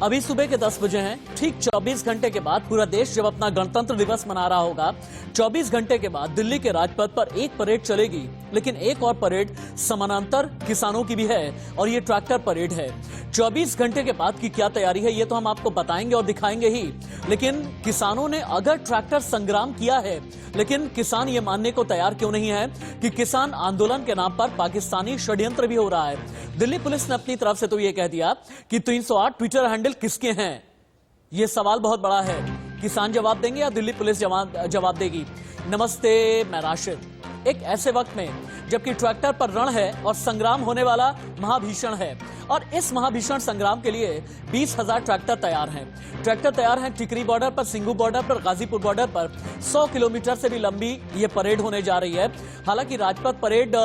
अभी सुबह के 10 बजे हैं। ठीक 24 घंटे के बाद पूरा देश जब अपना गणतंत्र दिवस मना रहा होगा, 24 घंटे के बाद दिल्ली के राजपथ पर एक परेड चलेगी, लेकिन एक और परेड समानांतर किसानों की भी है और ये ट्रैक्टर परेड है। 24 घंटे के बाद की क्या तैयारी है ये तो हम आपको बताएंगे और दिखाएंगे ही, लेकिन किसानों ने अगर ट्रैक्टर संग्राम किया है, लेकिन किसान ये मानने को तैयार क्यों नहीं है कि किसान आंदोलन के नाम पर पाकिस्तानी षड्यंत्र भी हो रहा है। दिल्ली पुलिस ने अपनी तरफ से तो ये कह दिया कि 308 ट्विटर हैंडल किसके हैं। ये सवाल बहुत बड़ा है। किसान जवाब देंगे या दिल्ली पुलिस जवाब देगी? नमस्ते, मैं राशिद। एक ऐसे वक्त में जबकि ट्रैक्टर पर रण है और संग्राम होने वाला महाभीषण है, और इस महाभीषण संग्राम के लिए 20,000 ट्रैक्टर तैयार हैं। ट्रैक्टर तैयार हैं टिकरी बॉर्डर पर, सिंगू बॉर्डर पर, गाजीपुर बॉर्डर पर। 100 किलोमीटर से भी लंबी ये परेड होने जा रही है। हालांकि राजपथ परेड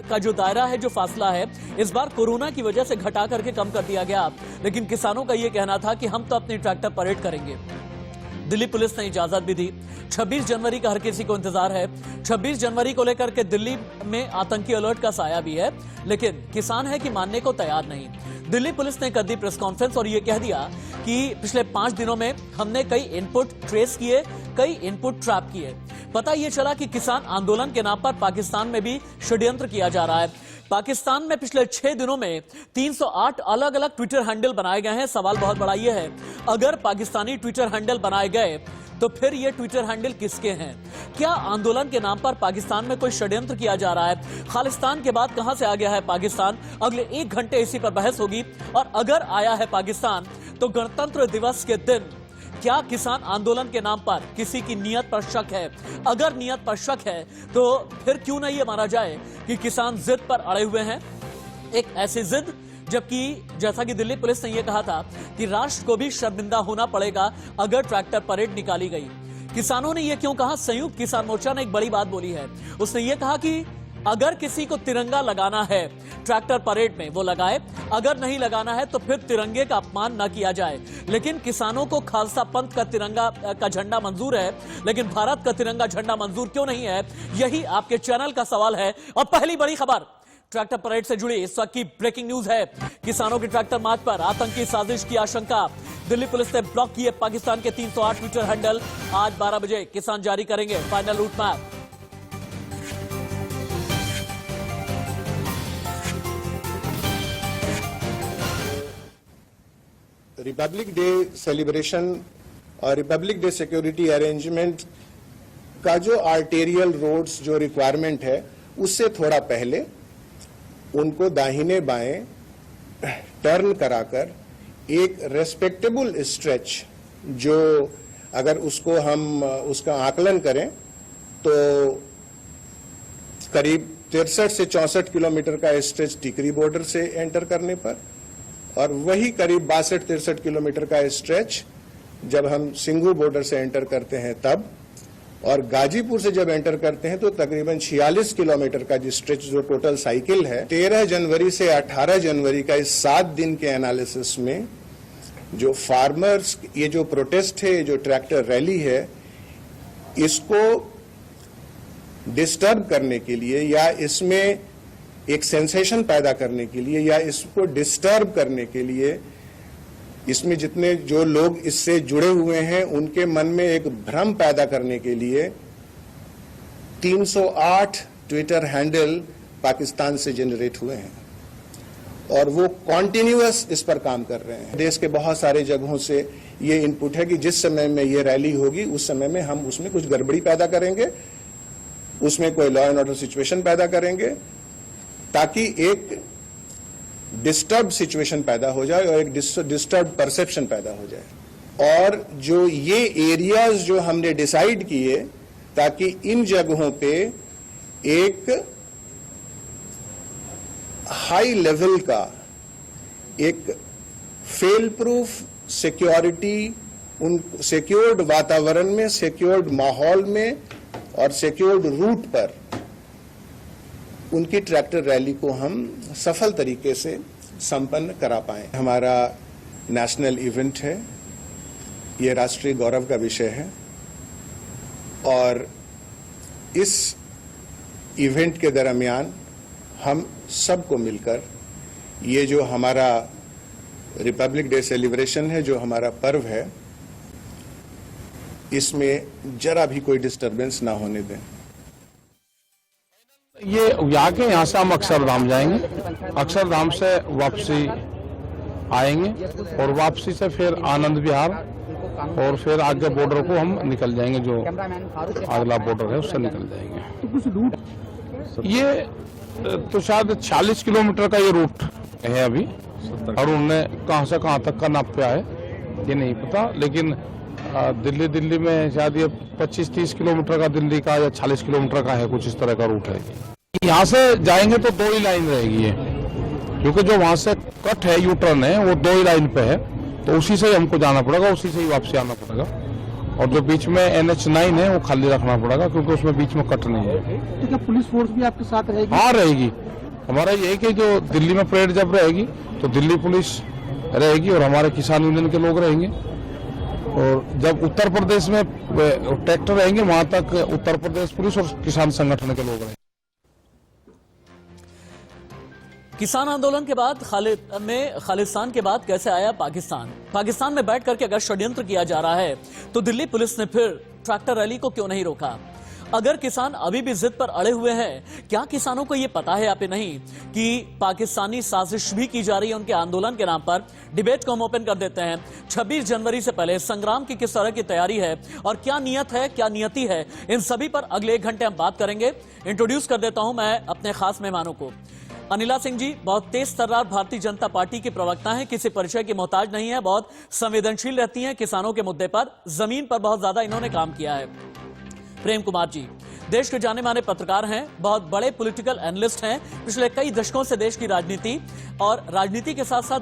का जो दायरा है, जो फासला है, इस बार कोरोना की वजह से घटा करके कम कर दिया गया, लेकिन किसानों का यह कहना था कि हम तो अपनी ट्रैक्टर परेड करेंगे। दिल्ली पुलिस ने इजाजत भी दी। 26 जनवरी का हर किसी को इंतजार है। 26 जनवरी को लेकर के दिल्ली में आतंकी अलर्ट का साया भी है, लेकिन किसान है कि मानने को तैयार नहीं। दिल्ली पुलिस ने कर दी प्रेस कॉन्फ्रेंस और यह कह दिया कि पिछले 5 दिनों में हमने कई इनपुट ट्रेस किए, कई इनपुट ट्रैप किए। पता यह चला कि किसान आंदोलन के नाम पर पाकिस्तान में भी षड्यंत्र किया जा रहा है। पाकिस्तान में पिछले 6 दिनों में 308 अलग अलग ट्विटर हैंडल बनाए गए हैं। सवाल बहुत बड़ा यह है, अगर पाकिस्तानी ट्विटर हैंडल बनाए गए तो फिर ये ट्विटर हैंडल किसके हैं? क्या आंदोलन के नाम पर पाकिस्तान में कोई षड्यंत्र किया जा रहा है? खालिस्तान के बाद कहां से आ गया है पाकिस्तान? अगले 1 घंटे इसी पर बहस होगी। और अगर आया है पाकिस्तान तो गणतंत्र दिवस के दिन क्या किसान आंदोलन के नाम पर किसी की नीयत पर शक है? अगर नीयत पर शक है तो फिर क्यों नहीं ये माना जाए कि किसान जिद पर अड़े हुए हैं। एक ऐसी जिद जबकि जैसा कि दिल्ली पुलिस ने यह कहा था कि राष्ट्र को भी शर्मिंदा होना पड़ेगा अगर ट्रैक्टर परेड निकाली गई। किसानों ने यह क्यों कहा? संयुक्त किसान मोर्चा ने एक बड़ी बात बोली है। उसने यह कहा कि अगर किसी को तिरंगा लगाना है ट्रैक्टर परेड में वो लगाए, अगर नहीं लगाना है तो फिर तिरंगे का अपमान न किया जाए। लेकिन किसानों को खालसा पंथ का तिरंगा का झंडा मंजूर है, लेकिन भारत का तिरंगा झंडा मंजूर क्यों नहीं है? यही आपके चैनल का सवाल है। और पहली बड़ी खबर ट्रैक्टर परेड से जुड़ी इस वक्त की ब्रेकिंग न्यूज है। किसानों के ट्रैक्टर मार्च पर आतंकी साजिश की आशंका। दिल्ली पुलिस ने ब्लॉक किए पाकिस्तान के 308 ट्विटर हैंडल। आज 12 बजे किसान जारी करेंगे final route map. Republic day celebration और रिपब्लिक डे सिक्योरिटी अरेंजमेंट का जो आर्टेरियल रोड्स जो रिक्वायरमेंट है, उससे थोड़ा पहले उनको दाहिने बाएं टर्न कराकर एक रेस्पेक्टेबल स्ट्रेच, जो अगर उसको हम उसका आकलन करें तो करीब 63 से 64 किलोमीटर का स्ट्रेच टिकरी बॉर्डर से एंटर करने पर, और वही करीब 62-63 किलोमीटर का स्ट्रेच जब हम सिंगू बॉर्डर से एंटर करते हैं तब, और गाजीपुर से जब एंटर करते हैं तो तकरीबन 46 किलोमीटर का जो स्ट्रेच जो टोटल साइकिल है। 13 जनवरी से 18 जनवरी का इस 7 दिन के एनालिसिस में जो फार्मर्स ये जो प्रोटेस्ट है, जो ट्रैक्टर रैली है, इसको डिस्टर्ब करने के लिए या इसमें एक सेंसेशन पैदा करने के लिए या इसको डिस्टर्ब करने के लिए, इसमें जितने जो लोग इससे जुड़े हुए हैं उनके मन में एक भ्रम पैदा करने के लिए 308 ट्विटर हैंडल पाकिस्तान से जनरेट हुए हैं और वो कॉन्टिन्यूअस इस पर काम कर रहे हैं। देश के बहुत सारे जगहों से ये इनपुट है कि जिस समय में ये रैली होगी उस समय में हम उसमें कुछ गड़बड़ी पैदा करेंगे, उसमें कोई लॉ एंड ऑर्डर सिचुएशन पैदा करेंगे ताकि एक डिस्टर्ब सिचुएशन पैदा हो जाए और एक डिस्टर्ब परसेप्शन पैदा हो जाए। और जो ये एरियाज जो हमने डिसाइड किए ताकि इन जगहों पे एक हाई लेवल का एक फेल प्रूफ सिक्योरिटी, उन सिक्योर्ड वातावरण में, सिक्योर्ड माहौल में और सिक्योर्ड रूट पर उनकी ट्रैक्टर रैली को हम सफल तरीके से संपन्न करा पाए। हमारा नेशनल इवेंट है, ये राष्ट्रीय गौरव का विषय है और इस इवेंट के दरमियान हम सबको मिलकर ये जो हमारा रिपब्लिक डे सेलिब्रेशन है, जो हमारा पर्व है, इसमें जरा भी कोई डिस्टरबेंस ना होने दें। ये यहाँ से हम अक्षरधाम जाएंगे, अक्षरधाम से वापसी आएंगे और वापसी से फिर आनंद विहार और फिर आगे बॉर्डर को हम निकल जाएंगे, जो अगला बॉर्डर है उससे निकल जाएंगे। तो कुछ रूट ये तो शायद 40 किलोमीटर का ये रूट है अभी, और उन्होंने कहां से कहां तक का नापा है ये नहीं पता, लेकिन दिल्ली में शायद ये 25-30 किलोमीटर का दिल्ली का या 40 किलोमीटर का है, कुछ इस तरह का रूट है। यहाँ से जाएंगे तो 2 ही लाइन रहेगी है, क्योंकि जो वहां से कट है, यू टर्न है, वो 2 ही लाइन पे है, तो उसी से ही हमको जाना पड़ेगा, उसी से ही वापसी आना पड़ेगा। और जो बीच में NH9 है वो खाली रखना पड़ेगा, क्योंकि उसमें बीच में कट नहीं है। तो क्या पुलिस फोर्स भी आपके साथ रहेगी? हाँ रहेगी। हमारा ये कि जो दिल्ली में परेड जब रहेगी तो दिल्ली पुलिस रहेगी और हमारे किसान यूनियन के लोग रहेंगे, और जब उत्तर प्रदेश में ट्रैक्टर रहेंगे वहां तक उत्तर प्रदेश पुलिस और किसान संगठन के लोग रहेंगे। किसान आंदोलन के बाद खालिस्तान के बाद कैसे आया पाकिस्तान में बैठ करके अगर षड्यंत्र किया जा रहा है तो दिल्ली पुलिस ने फिर ट्रैक्टर रैली को क्यों नहीं रोका? अगर किसान अभी भी जिद पर अड़े हुए हैं, क्या किसानों को यह पता है या फिर नहीं कि पाकिस्तानी साजिश भी की जा रही है उनके आंदोलन के नाम पर? डिबेट को हम ओपन कर देते हैं। 26 जनवरी से पहले संग्राम की किस तरह की तैयारी है और क्या नियत है, क्या नियति है, इन सभी पर अगले 1 घंटे हम बात करेंगे। इंट्रोड्यूस कर देता हूं मैं अपने खास मेहमानों को। अनिला सिंह जी बहुत तेज तर्रार भारतीय जनता पार्टी की प्रवक्ता हैं, किसी परिचय की मोहताज नहीं है, बहुत संवेदनशील रहती हैं किसानों के मुद्दे पर, जमीन पर बहुत ज्यादा इन्होंने काम किया है। प्रेम कुमार जी देश के जाने माने पत्रकार हैं, बहुत बड़े पॉलिटिकल एनालिस्ट हैं, पिछले कई दशकों से देश की राजनीति और राजनीति के साथ साथ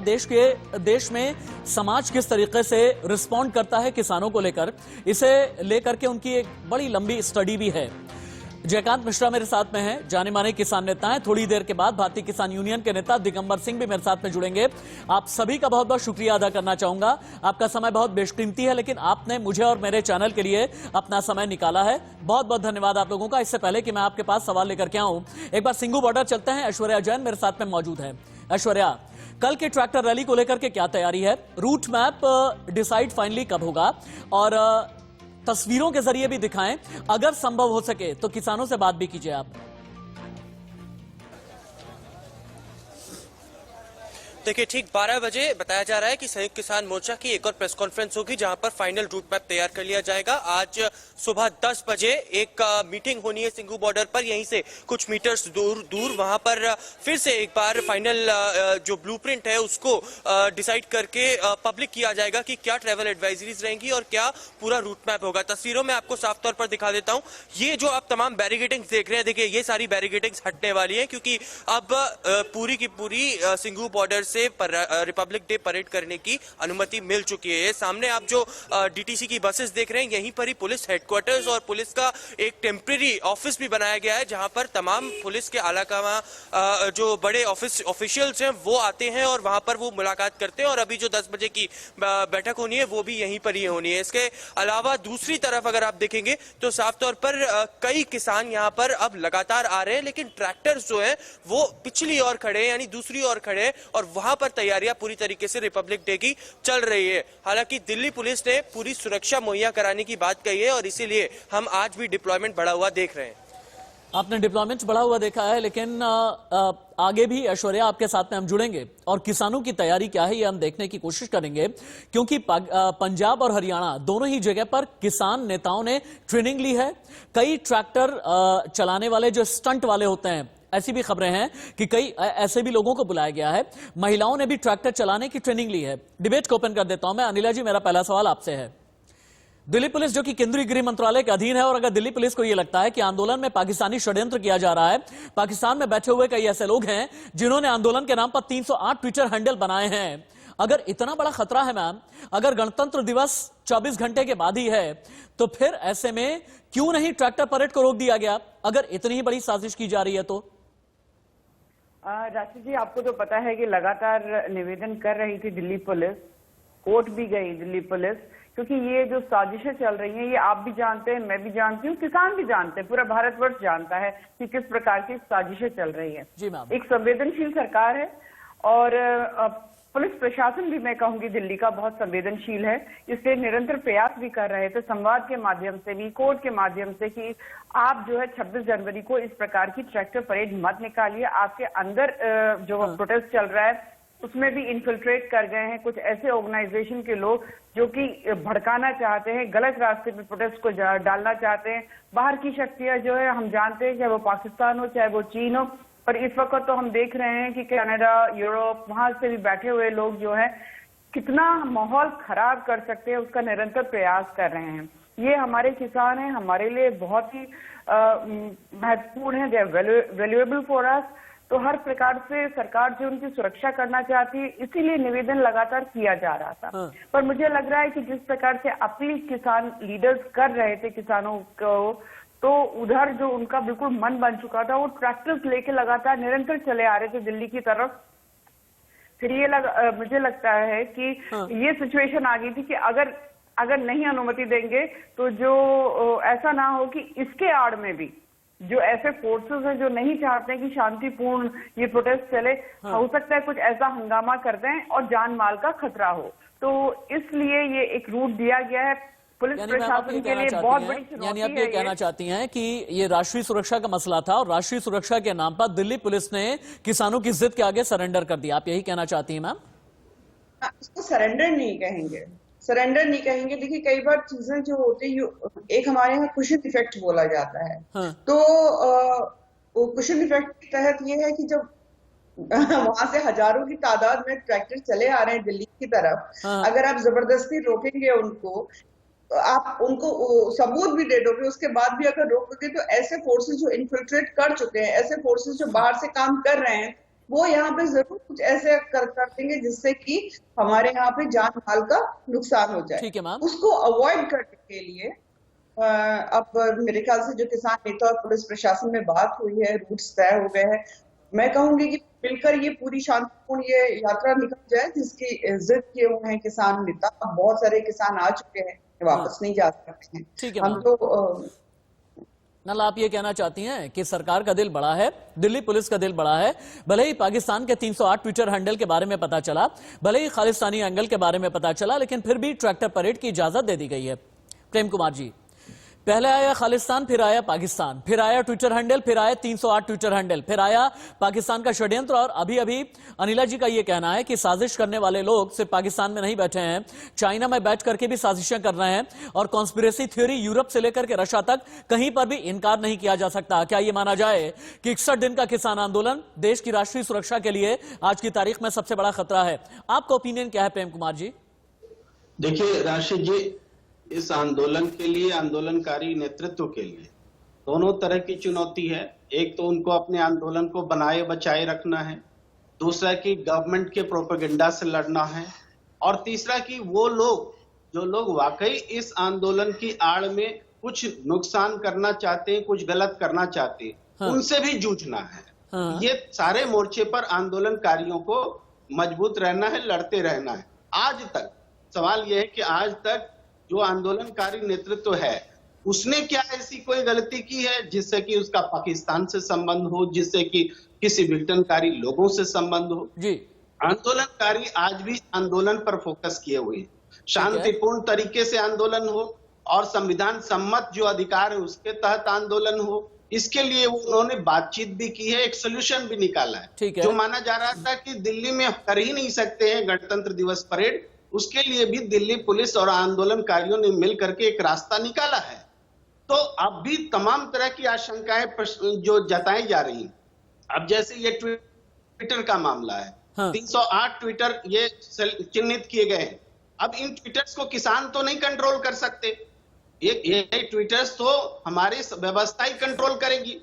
देश में समाज किस तरीके से रिस्पॉन्ड करता है किसानों को लेकर, इसे लेकर के उनकी एक बड़ी लंबी स्टडी भी है। जयकांत मिश्रा मेरे साथ में हैं, जाने माने किसान नेता हैं। थोड़ी देर के बाद भारतीय किसान यूनियन के नेता दिगंबर सिंह भी मेरे साथ में जुड़ेंगे। आप सभी का बहुत बहुत शुक्रिया अदा करना चाहूंगा। आपका समय बहुत बेशकीमती है, लेकिन आपने मुझे और मेरे चैनल के लिए अपना समय निकाला है, बहुत बहुत धन्यवाद आप लोगों का। इससे पहले कि मैं आपके पास सवाल लेकर के आऊं, एक बार सिंघू बॉर्डर चलते हैं। ऐश्वर्या जैन मेरे साथ में मौजूद है। ऐश्वर्या, कल के ट्रैक्टर रैली को लेकर के क्या तैयारी है? रूट मैप डिसाइड फाइनली कब होगा? और तस्वीरों के जरिए भी दिखाएं, अगर संभव हो सके तो किसानों से बात भी कीजिए आप। देखिए, ठीक 12 बजे बताया जा रहा है कि संयुक्त किसान मोर्चा की एक और प्रेस कॉन्फ्रेंस होगी, जहां पर फाइनल रूट मैप तैयार कर लिया जाएगा। आज सुबह 10 बजे एक मीटिंग होनी है सिंघू बॉर्डर पर, यहीं से कुछ मीटर्स दूर वहां पर फिर से एक बार फाइनल जो ब्लूप्रिंट है उसको डिसाइड करके पब्लिक किया जाएगा कि क्या ट्रैवल एडवाइजरीज रहेंगी और क्या पूरा रूट मैप होगा। तस्वीरों में आपको साफ तौर पर दिखा देता हूं, ये जो आप तमाम बैरिकेडिंग्स देख रहे हैं, देखिए ये सारी बैरिकेडिंग्स हटने वाली है, क्योंकि अब पूरी की पूरी सिंघू बॉर्डर से रिपब्लिक डे परेड करने की अनुमति मिल चुकी है। सामने आप जो डीटीसी की बसेस देख रहे हैं, यहीं पर ही पुलिस हेडक्वार्टर्स और पुलिस का एक टेम्परेरी ऑफिस भी बनाया गया है, जहां पर तमाम पुलिस के आलाकमान जो बड़े ऑफिशियल्स हैं वो आते हैं और वहां पर वो मुलाकात करते हैं। और अभी जो 10 बजे की बैठक होनी है वो भी यहीं पर ही होनी है। इसके अलावा दूसरी तरफ अगर आप देखेंगे तो साफ तौर पर कई किसान यहाँ पर अब लगातार आ रहे हैं, लेकिन ट्रैक्टर्स जो है वो पिछली ओर खड़े हैं, यानी दूसरी ओर खड़े हैं, और वहां पर तैयारियां पूरी तरीके से रिपब्लिक डे की चल रही है। हालांकि दिल्ली पुलिस ने पूरी सुरक्षा मुहैया कराने की बात कही है और इसीलिए हम आज भी डिप्लॉयमेंट बढ़ा हुआ देख रहे हैं। आपने डिप्लॉयमेंट बढ़ा हुआ देखा है, लेकिन आगे भी ऐश्वर्या आपके साथ में हम जुड़ेंगे और किसानों की तैयारी क्या है ये हम देखने की कोशिश करेंगे, क्योंकि पंजाब और हरियाणा दोनों ही जगह पर किसान नेताओं ने ट्रेनिंग ली है। कई ट्रैक्टर चलाने वाले जो स्टंट वाले होते हैं, ऐसी भी खबरें हैं कि कई ऐसे भी लोगों को बुलाया गया है। महिलाओं ने भी ट्रैक्टर चलाने की ट्रेनिंग ली है। डिबेट को ओपन कर देता हूं मैं। अनिला जी, मेरा पहला सवाल आपसे है, दिल्ली पुलिस जो कि केंद्रीय गृह मंत्रालय के अधीन है, और अगर दिल्ली पुलिस को यह लगता है कि आंदोलन में पाकिस्तानी षड्यंत्र किया जा रहा है, पाकिस्तान में बैठे हुए कई ऐसे लोग हैं जिन्होंने आंदोलन के नाम पर 308 ट्विटर हैंडल बनाए हैं, अगर इतना बड़ा खतरा है मैम, अगर गणतंत्र दिवस 24 घंटे के बाद ही है, तो फिर ऐसे में क्यों नहीं ट्रैक्टर परेड को रोक दिया गया, अगर इतनी ही बड़ी साजिश की जा रही है तो? राशि जी, आपको तो पता है कि लगातार निवेदन कर रही थी दिल्ली पुलिस, कोर्ट भी गई दिल्ली पुलिस, क्योंकि ये जो साजिशें चल रही हैं ये आप भी जानते हैं, मैं भी जानती हूँ, किसान भी जानते हैं, पूरा भारतवर्ष जानता है कि किस प्रकार की साजिशें चल रही है। जी मैम। एक संवेदनशील सरकार है और पुलिस प्रशासन भी मैं कहूंगी दिल्ली का बहुत संवेदनशील है, इसलिए निरंतर प्रयास भी कर रहे थे संवाद के माध्यम से भी, कोर्ट के माध्यम से, कि आप जो है 26 जनवरी को इस प्रकार की ट्रैक्टर परेड मत निकालिए। आपके अंदर जो प्रोटेस्ट चल रहा है उसमें भी इन्फिल्ट्रेट कर गए हैं कुछ ऐसे ऑर्गेनाइजेशन के लोग जो कि भड़काना चाहते हैं, गलत रास्ते पे प्रोटेस्ट को डालना चाहते हैं। बाहर की शक्तियां जो है हम जानते हैं, चाहे वो पाकिस्तान हो चाहे वो चीन हो, पर इस वक्त तो हम देख रहे हैं कि कनाडा, यूरोप, वहां से भी बैठे हुए लोग जो है कितना माहौल खराब कर सकते हैं उसका निरंतर प्रयास कर रहे हैं। ये हमारे किसान हैं, हमारे लिए बहुत ही महत्वपूर्ण है, they are valuable for us. तो हर प्रकार से सरकार जो उनकी सुरक्षा करना चाहती है, इसीलिए निवेदन लगातार किया जा रहा था। पर मुझे लग रहा है कि जिस प्रकार से अपील किसान लीडर्स कर रहे थे किसानों को, तो उधर जो उनका बिल्कुल मन बन चुका था, वो ट्रैक्टर्स लेके लगातार निरंतर चले आ रहे थे दिल्ली की तरफ। फिर ये मुझे लगता है कि ये सिचुएशन आ गई थी कि अगर नहीं अनुमति देंगे तो जो ऐसा ना हो कि इसके आड़ में भी जो ऐसे फोर्सेस हैं जो नहीं चाहते हैं कि शांतिपूर्ण ये प्रोटेस्ट चले, हो सकता है कुछ ऐसा हंगामा कर दें और जान माल का खतरा हो। तो इसलिए ये एक रूट दिया गया है पुलिस प्रशासन के लिए बहुत बड़ी चुनौती है। यानी आप ये कहना चाहती हैं कि ये राष्ट्रीय सुरक्षा का मसला था और राष्ट्रीय सुरक्षा के नाम पर दिल्ली पुलिस ने किसानों की जिद के आगे सरेंडर कर दिया, आप यही कहना चाहती हैं मैम? इसको सरेंडर नहीं कहेंगे, सरेंडर नहीं कहेंगे। देखिए कई बार चीजें जो होती है, एक हमारे यहाँ कुशन इफेक्ट बोला जाता है। तो वो कुशन इफेक्ट के तहत ये है कि जब वहां से हजारों की तादाद में ट्रैक्टर चले आ रहे हैं दिल्ली की तरफ, अगर आप जबरदस्ती रोकेंगे उनको, आप उनको सबूत भी दे दोगे, उसके बाद भी अगर रोकोगे, तो ऐसे फोर्सेस जो इन्फिल्ट्रेट कर चुके हैं, ऐसे फोर्सेस जो बाहर से काम कर रहे हैं, वो यहाँ पे जरूर कुछ ऐसे कर देंगे जिससे कि हमारे यहाँ पे जान माल का नुकसान हो जाए। ठीक है मैम। उसको अवॉइड करने के लिए अब मेरे ख्याल से जो किसान नेता और पुलिस प्रशासन में बात हुई है, रूट्स तय हो गए हैं। मैं कहूंगी कि मिलकर ये पूरी शांतिपूर्ण ये यात्रा निकल जाए जिसकी जिद किए हुए हैं किसान नेता। बहुत सारे किसान आ चुके हैं, वापस नहीं जा सकते हैं। ठीक है हम तो नल, आप ये कहना चाहती हैं कि सरकार का दिल बड़ा है, दिल्ली पुलिस का दिल बड़ा है। भले ही पाकिस्तान के 308 ट्विटर हैंडल के बारे में पता चला, भले ही खालिस्तानी एंगल के बारे में पता चला, लेकिन फिर भी ट्रैक्टर परेड की इजाजत दे दी गई है। प्रेम कुमार जी, पहले आया खालिस्तान, फिर आया पाकिस्तान, फिर आया ट्विटर हैंडल, फिर आया 308 ट्विटर हैंडल, फिर आया पाकिस्तान का षड्यंत्र, और अभी अभी अनिला जी का यह कहना है कि साजिश करने वाले लोग सिर्फ पाकिस्तान में नहीं बैठे हैं, चाइना में बैठ करके भी साजिशें कर रहे हैं, और कॉन्स्पिरेसी थ्योरी यूरोप से लेकर के रशिया तक कहीं पर भी इनकार नहीं किया जा सकता। क्या यह माना जाए कि 61 दिन का किसान आंदोलन देश की राष्ट्रीय सुरक्षा के लिए आज की तारीख में सबसे बड़ा खतरा है? आपका ओपिनियन क्या है प्रेम कुमार जी? देखिए राशिद जी, इस आंदोलन के लिए, आंदोलनकारी नेतृत्व के लिए दोनों तरह की चुनौती है। एक तो उनको अपने आंदोलन को बनाए बचाए रखना है, दूसरा कि गवर्नमेंट के प्रोपेगेंडा से लड़ना है, और तीसरा कि वो लोग जो लोग वाकई इस आंदोलन की आड़ में कुछ नुकसान करना चाहते हैं, कुछ गलत करना चाहते हैं, उनसे भी जूझना है। ये सारे मोर्चे पर आंदोलनकारियों को मजबूत रहना है, लड़ते रहना है। आज तक सवाल यह है कि आज तक जो आंदोलनकारी नेतृत्व है उसने क्या ऐसी कोई गलती की है जिससे कि उसका पाकिस्तान से संबंध हो, जिससे कि किसी विघटनकारी लोगों से संबंध हो? जी, आंदोलनकारी आज भी आंदोलन पर फोकस किए हुए हैं। शांतिपूर्ण तरीके से आंदोलन हो और संविधान सम्मत जो अधिकार है उसके तहत आंदोलन हो, इसके लिए उन्होंने बातचीत भी की है, एक सोल्यूशन भी निकाला है। जो माना जा रहा था कि दिल्ली में कर ही नहीं सकते हैं गणतंत्र दिवस परेड, उसके लिए भी दिल्ली पुलिस और आंदोलनकारियों ने मिलकर के एक रास्ता निकाला है। तो अब भी तमाम तरह की आशंकाएं जो जताई जा रही हैं, अब जैसे ये ट्विटर का मामला है, 308 ट्विटर ये चिन्हित किए गए हैं। अब इन ट्विटर्स को किसान तो नहीं कंट्रोल कर सकते, ये ट्विटर्स तो हमारी व्यवस्था ही कंट्रोल करेगी।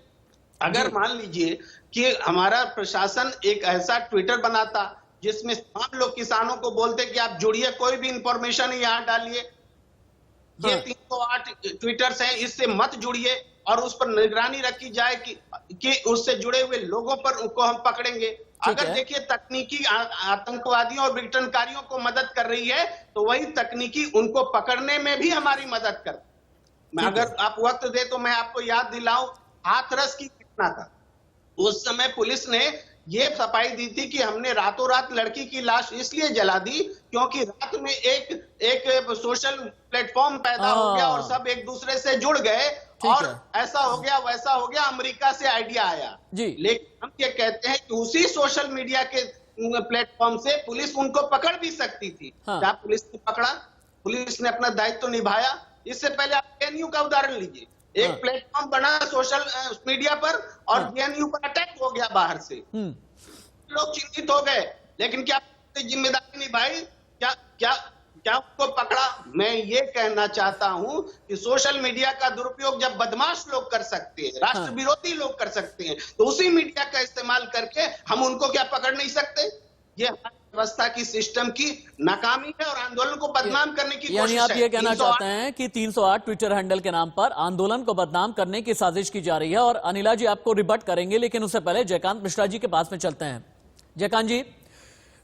अगर मान लीजिए कि हमारा प्रशासन एक ऐसा ट्विटर बनाता जिसमें तमाम लोग किसानों को बोलते कि आप जुड़िए, कोई भी इंफॉर्मेशन यहाँ डालिए, ये 308 ट्विटर्स हैं, इससे मत जुड़िए, और उस पर निगरानी रखी जाए कि उससे जुड़े हुए लोगों पर उनको हम पकड़ेंगे। अगर देखिए तकनीकी आतंकवादियों और विघटनकारियों को मदद कर रही है, तो वही तकनीकी उनको पकड़ने में भी हमारी मदद कर। अगर आप वक्त दे तो मैं आपको याद दिलाऊं, हाथरस की घटना था। उस समय पुलिस ने ये सफाई दी थी कि हमने रातों रात लड़की की लाश इसलिए जला दी क्योंकि रात में एक सोशल प्लेटफॉर्म पैदा हो गया और सब एक दूसरे से जुड़ गए और ऐसा हो गया वैसा हो गया, अमेरिका से आइडिया आया जी। लेकिन हम ये कहते हैं कि उसी सोशल मीडिया के प्लेटफॉर्म से पुलिस उनको पकड़ भी सकती थी। क्या पुलिस ने पकड़ा? पुलिस ने अपना दायित्व तो निभाया। इससे पहले आप जेएनयू का उदाहरण लीजिए, एक प्लेटफॉर्म बना सोशल मीडिया पर और जेएनयू पर अटैक हो गया बाहर से, लोग चिंतित हो गए, लेकिन क्या जिम्मेदारी निभाई? क्या उनको पकड़ा? मैं ये कहना चाहता हूं कि सोशल मीडिया का दुरुपयोग जब बदमाश लोग कर सकते हैं, राष्ट्र विरोधी लोग कर सकते हैं, तो उसी मीडिया का इस्तेमाल करके हम उनको क्या पकड़ नहीं सकते? ये हमारी व्यवस्था की, सिस्टम की नाकामी है और आंदोलन को बदनाम करने की कोशिश है। यानी आप ये कहना चाहते हैं कि 308 ट्विटर हैंडल के नाम पर आंदोलन को बदनाम करने की साजिश की जा रही है। और अनिला जी आपको रिबट करेंगे, लेकिन उससे पहले जयकांत मिश्रा जी के पास में चलते हैं। जयकांत जी,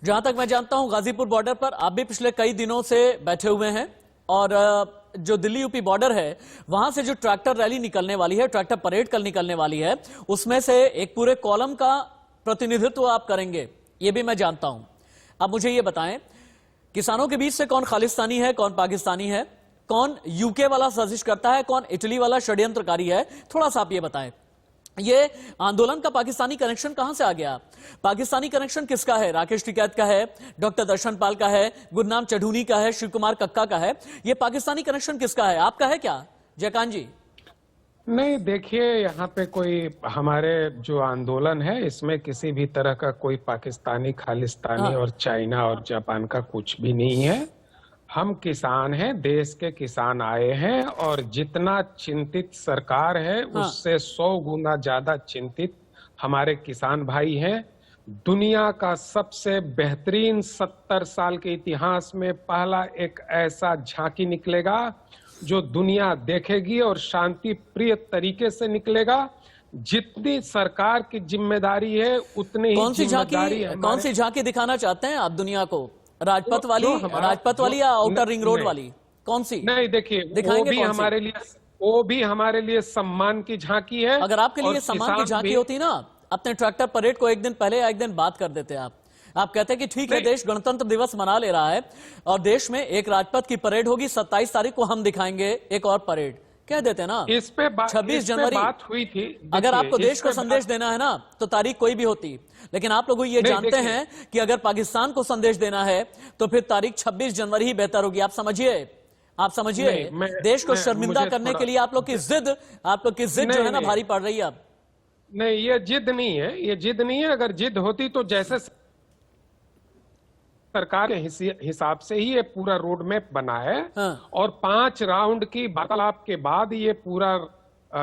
जहां तक मैं जानता हूं गाजीपुर बॉर्डर पर आप भी पिछले कई दिनों से बैठे हुए हैं और जो दिल्ली यूपी बॉर्डर है वहां से जो ट्रैक्टर रैली निकलने वाली है, ट्रैक्टर परेड कल निकलने वाली है, उसमें से एक पूरे कॉलम का प्रतिनिधित्व आप करेंगे, ये भी मैं जानता हूं। अब मुझे ये बताएं, किसानों के बीच से कौन खालिस्तानी है, कौन पाकिस्तानी है, कौन यूके वाला साजिश करता है, कौन इटली वाला षड्यंत्रकारी है, थोड़ा सा आप ये बताएं। ये आंदोलन का पाकिस्तानी कनेक्शन कहां से आ गया? पाकिस्तानी कनेक्शन किसका है? राकेश टिकैत का है, डॉक्टर दर्शन पाल का है, गुरनाम चढ़ूनी का है, शिव कुमार कक्का का है। ये पाकिस्तानी कनेक्शन किसका है? आपका है क्या जयकांत जी? नहीं, देखिए, यहाँ पे कोई हमारे जो आंदोलन है इसमें किसी भी तरह का कोई पाकिस्तानी, खालिस्तानी और चाइना और जापान का कुछ भी नहीं है। हम किसान हैं, देश के किसान आए हैं और जितना चिंतित सरकार है उससे 100 गुना ज्यादा चिंतित हमारे किसान भाई हैं। दुनिया का सबसे बेहतरीन 70 साल के इतिहास में पहला एक ऐसा झांकी निकलेगा जो दुनिया देखेगी और शांति प्रिय तरीके से निकलेगा। जितनी सरकार की जिम्मेदारी है उतनी ही जिम्मेदारी है। कौन सी झांकी दिखाना चाहते हैं आप दुनिया को? राजपथ वाली या आउटर रिंग रोड वाली? कौन सी? नहीं, देखिए, वो भी हमारे लिए सम्मान की झांकी है। अगर आपके लिए सम्मान की झांकी होती ना, अपने ट्रैक्टर परेड को एक दिन पहले या एक दिन बाद कर देते आप कहते हैं कि ठीक है, देश गणतंत्र दिवस मना ले रहा है और देश में एक राजपथ की परेड होगी, 27 तारीख को हम दिखाएंगे एक और परेड, कह देते ना। इस पे 26 जनवरी बात हुई थी। अगर आपको देश को संदेश देना है ना तो तारीख कोई भी होती, लेकिन आप लोग ये जानते हैं कि अगर पाकिस्तान को संदेश देना है तो फिर तारीख 26 जनवरी ही बेहतर होगी। आप समझिए देश को शर्मिंदा करने के लिए आप लोग की जिद जो है ना भारी पड़ रही है अब। नहीं, ये जिद नहीं है। अगर जिद होती तो जैसे सरकार के हिसाब से ही ये पूरा रोड मैप बना है और 5 राउंड की वार्तालाप के बाद ये पूरा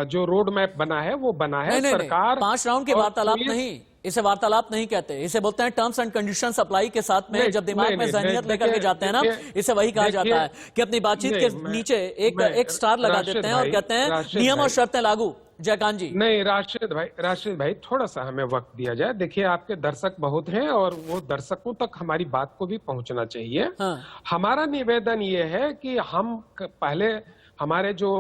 जो रोड मैप बना है वो बना है। सरकार 5 राउंड की वार्तालाप नहीं, इसे वार्तालाप नहीं कहते, इसे बोलते हैं टर्म्स एंड कंडीशन अप्लाई के साथ में जब दिमाग में जहनियत लेकर के जाते हैं ना, इसे वही कहा जाता है कि अपनी बातचीत के नीचे एक स्टार लगा देते हैं और कहते हैं नियम और शर्तें लागू। जयकांत जी, नहीं, राशिद भाई थोड़ा सा हमें वक्त दिया जाए। देखिए, आपके दर्शक बहुत हैं और वो दर्शकों तक हमारी बात को भी पहुंचना चाहिए। हमारा निवेदन ये है कि हम पहले हमारे जो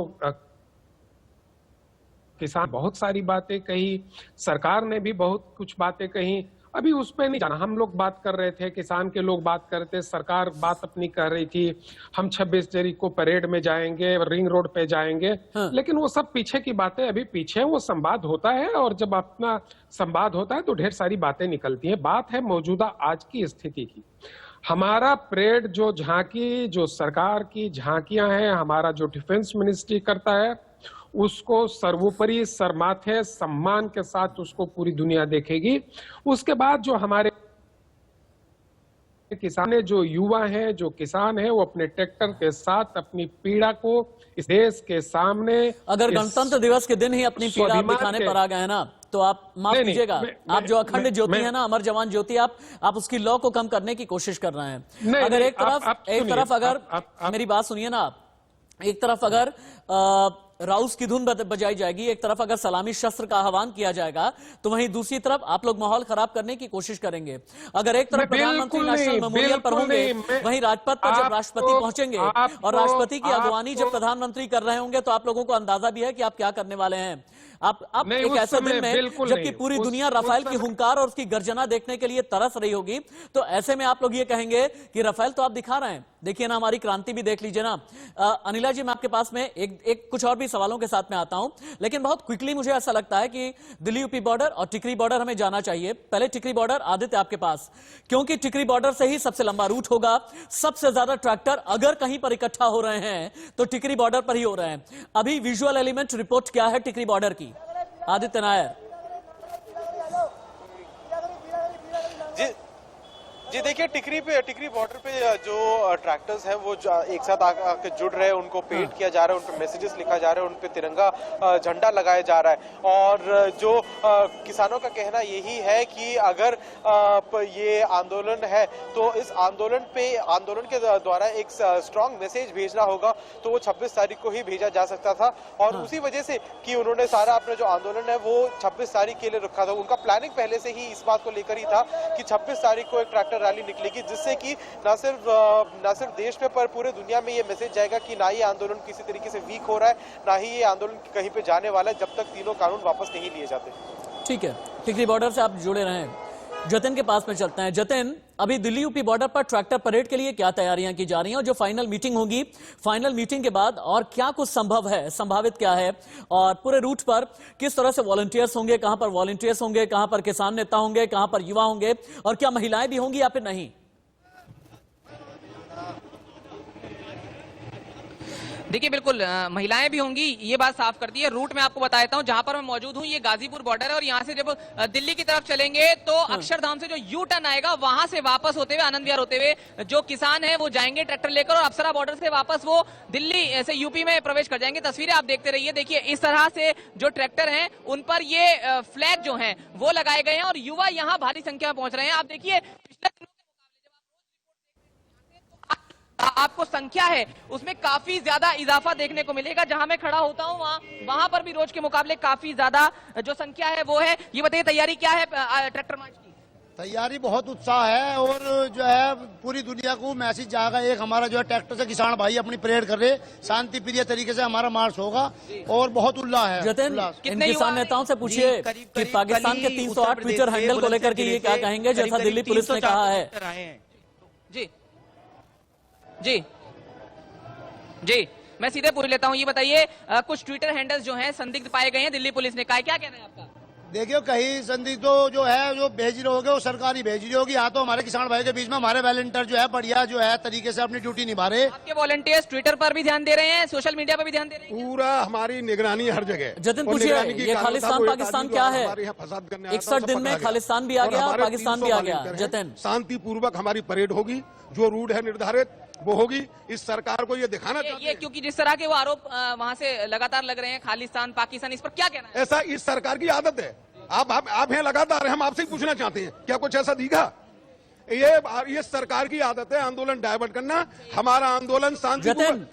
किसान बहुत सारी बातें कही, सरकार ने भी बहुत कुछ बातें कही, अभी उस पे नहीं जाना। हम लोग बात कर रहे थे, किसान के लोग बात कर रहे थे, सरकार बात अपनी कर रही थी, हम 26 तारीख को परेड में जाएंगे, रिंग रोड पे जाएंगे, लेकिन वो सब पीछे की बातें अभी पीछे। वो संवाद होता है और जब अपना संवाद होता है तो ढेर सारी बातें निकलती हैं। बात है मौजूदा आज की स्थिति की। हमारा परेड जो झांकी, जो सरकार की झांकियां हैं, हमारा जो डिफेंस मिनिस्ट्री करता है, उसको सर्वोपरि सरमाथे सम्मान के साथ उसको पूरी दुनिया देखेगी। उसके बाद जो हमारे किसान है, जो युवा हैं, जो किसान हैं, वो अपने ट्रैक्टर के साथ अपनी पीड़ा को इस देश के सामने, अगर गणतंत्र दिवस के दिन ही अपनी पीड़ा दिखाने पर आ गए ना तो आप माफ कीजिएगा, आप जो अखंड ज्योति है ना, अमर जवान ज्योति, आप उसकी लौ को कम करने की कोशिश कर रहे हैं। अगर एक तरफ अगर मेरी बात सुनिए ना, एक तरफ अगर राउस की धुन बजाई जाएगी, एक तरफ अगर सलामी शस्त्र का आह्वान किया जाएगा, तो वहीं दूसरी तरफ आप लोग माहौल खराब करने की कोशिश करेंगे। अगर एक तरफ प्रधानमंत्री नेशनल मेमोरियल पर होंगे, वहीं राजपथ पर जब राष्ट्रपति पहुंचेंगे और राष्ट्रपति की अगवानी जब प्रधानमंत्री कर रहे होंगे, तो आप लोगों को अंदाजा भी है कि आप क्या करने वाले हैं। आप नहीं, एक उस ऐसे समय दिन में बिल्कुल जबकि नहीं। पूरी उस- दुनिया उस राफेल की समय- हुंकार और उसकी गर्जना देखने के लिए तरस रही होगी, तो ऐसे में आप लोग ये कहेंगे कि राफेल तो आप दिखा रहे हैं, देखिए ना हमारी क्रांति भी देख लीजिए ना। अनिला जी, मैं आपके पास में एक कुछ और भी सवालों के साथ में आता हूं, लेकिन बहुत क्विकली मुझे ऐसा लगता है कि दिल्ली यूपी बॉर्डर और टिकरी बॉर्डर हमें जाना चाहिए। पहले टिकरी बॉर्डर, आदित्य आपके पास, क्योंकि टिकरी बॉर्डर से ही सबसे लंबा रूट होगा, सबसे ज्यादा ट्रैक्टर अगर कहीं पर इकट्ठा हो रहे हैं तो टिकरी बॉर्डर पर ही हो रहे हैं। अभी विजुअल एलिमेंट रिपोर्ट क्या है टिकरी बॉर्डर की, आदित्य नायर? जी देखिए, टिकरी बॉर्डर पे जो ट्रैक्टर्स हैं वो एक साथ आके जुड़ रहे हैं, उनको पेंट किया जा रहा है, उन पे मैसेजेस लिखा जा रहा है, उन पे तिरंगा झंडा लगाया जा रहा है। और जो किसानों का कहना यही है कि अगर ये आंदोलन है तो इस आंदोलन के द्वारा एक स्ट्रांग मैसेज भेजना होगा, तो वो 26 तारीख को ही भेजा जा सकता था। और उसी वजह से कि उन्होंने सारा अपना जो आंदोलन है वो 26 तारीख के लिए रखा था। उनका प्लानिंग पहले से ही इस बात को लेकर ही था कि 26 तारीख को एक ट्रैक्टर रैली निकलेगी, जिससे कि न सिर्फ देश में पर पूरे दुनिया में ये मैसेज जाएगा कि ना ये आंदोलन किसी तरीके से वीक हो रहा है, ना ही ये आंदोलन कहीं पे जाने वाला है, जब तक तीनों कानून वापस नहीं लिए जाते। ठीक है, टिकरी बॉर्डर से आप जुड़े रहें। जतिन के पास में चलते हैं। जतिन, अभी दिल्ली यूपी बॉर्डर पर ट्रैक्टर परेड के लिए क्या तैयारियां की जा रही हैं, और जो फाइनल मीटिंग होगी, फाइनल मीटिंग के बाद और क्या कुछ संभव है, संभावित क्या है, और पूरे रूट पर किस तरह से वॉलंटियर्स होंगे, कहां पर वॉलंटियर्स होंगे, कहां पर किसान नेता होंगे, कहां पर युवा होंगे, और क्या महिलाएं भी होंगी या फिर नहीं? देखिए बिल्कुल महिलाएं भी होंगी, ये बात साफ कर दी है। रूट में आपको बता देता हूं, जहां पर मैं मौजूद हूं ये गाजीपुर बॉर्डर है, और यहां से जब दिल्ली की तरफ चलेंगे तो अक्षरधाम से जो यू टर्न आएगा वहां से वापस होते हुए, आनंद विहार होते हुए जो किसान है वो जाएंगे ट्रैक्टर लेकर, और अप्सरा बॉर्डर से वापस वो दिल्ली से यूपी में प्रवेश कर जाएंगे। तस्वीरें आप देखते रहिए। देखिए इस तरह से जो ट्रैक्टर हैं उन पर ये फ्लैग जो है वो लगाए गए हैं, और युवा यहाँ भारी संख्या में पहुंच रहे हैं। आप देखिए आपको संख्या है उसमें काफी ज्यादा इजाफा देखने को मिलेगा। जहां मैं खड़ा होता हूं वहां पर भी रोज के मुकाबले काफी ज्यादा जो संख्या है वो है। ये बताइए तैयारी क्या है ट्रैक्टर मार्च की? तैयारी बहुत उत्साह है, और जो है पूरी दुनिया को मैसेज जाएगा। एक हमारा जो है ट्रैक्टर से किसान भाई अपनी परेड कर रहे, शांति प्रिय तरीके से हमारा मार्च होगा, और बहुत उल्लास है। जतिन, इन किसान नेताओं से पूछिए कि पाकिस्तान के 308 ट्विटर हैंडल को लेकर के ये क्या कहेंगे, जैसा दिल्ली पुलिस ने कहा है। जी जी जी, मैं सीधे पूछ लेता हूं। ये बताइए कुछ ट्विटर हैंडल्स जो हैं संदिग्ध पाए गए हैं, दिल्ली पुलिस ने कहा, क्या कहना है आपका? देखियो, कहीं संदिग्ध जो है जो भेज रहे होगे वो सरकारी भेज रही होगी। यहाँ तो हमारे किसान भाई के बीच में हमारे वॉलंटियर जो है बढ़िया जो है तरीके से अपनी ड्यूटी निभा रहे। आपके वॉलंटियर्स ट्विटर पर भी ध्यान दे रहे हैं, सोशल मीडिया पर भी ध्यान दे रहे हैं? पूरा हमारी निगरानी हर जगह। जतिन पूछिए, ये खालिस्तान पाकिस्तान क्या है? 61 दिन में खालिस्तान भी आ गया, पाकिस्तान भी आ गया। जतिन, शांतिपूर्वक हमारी परेड होगी, जो रूट है निर्धारित वो होगी। इस सरकार को ये दिखाना चाहिए, ये क्योंकि जिस तरह के वो आरोप वहां से लगातार लग रहे हैं, खालिस्तान पाकिस्तान, इस पर क्या कहना है? ऐसा इस सरकार की आदत है। आप हैं लगातार, हम आपसे ही पूछना चाहते हैं, क्या कुछ ऐसा दिखा? ये सरकार की आदत है आंदोलन डायवर्ट करना। हमारा आंदोलन शांति,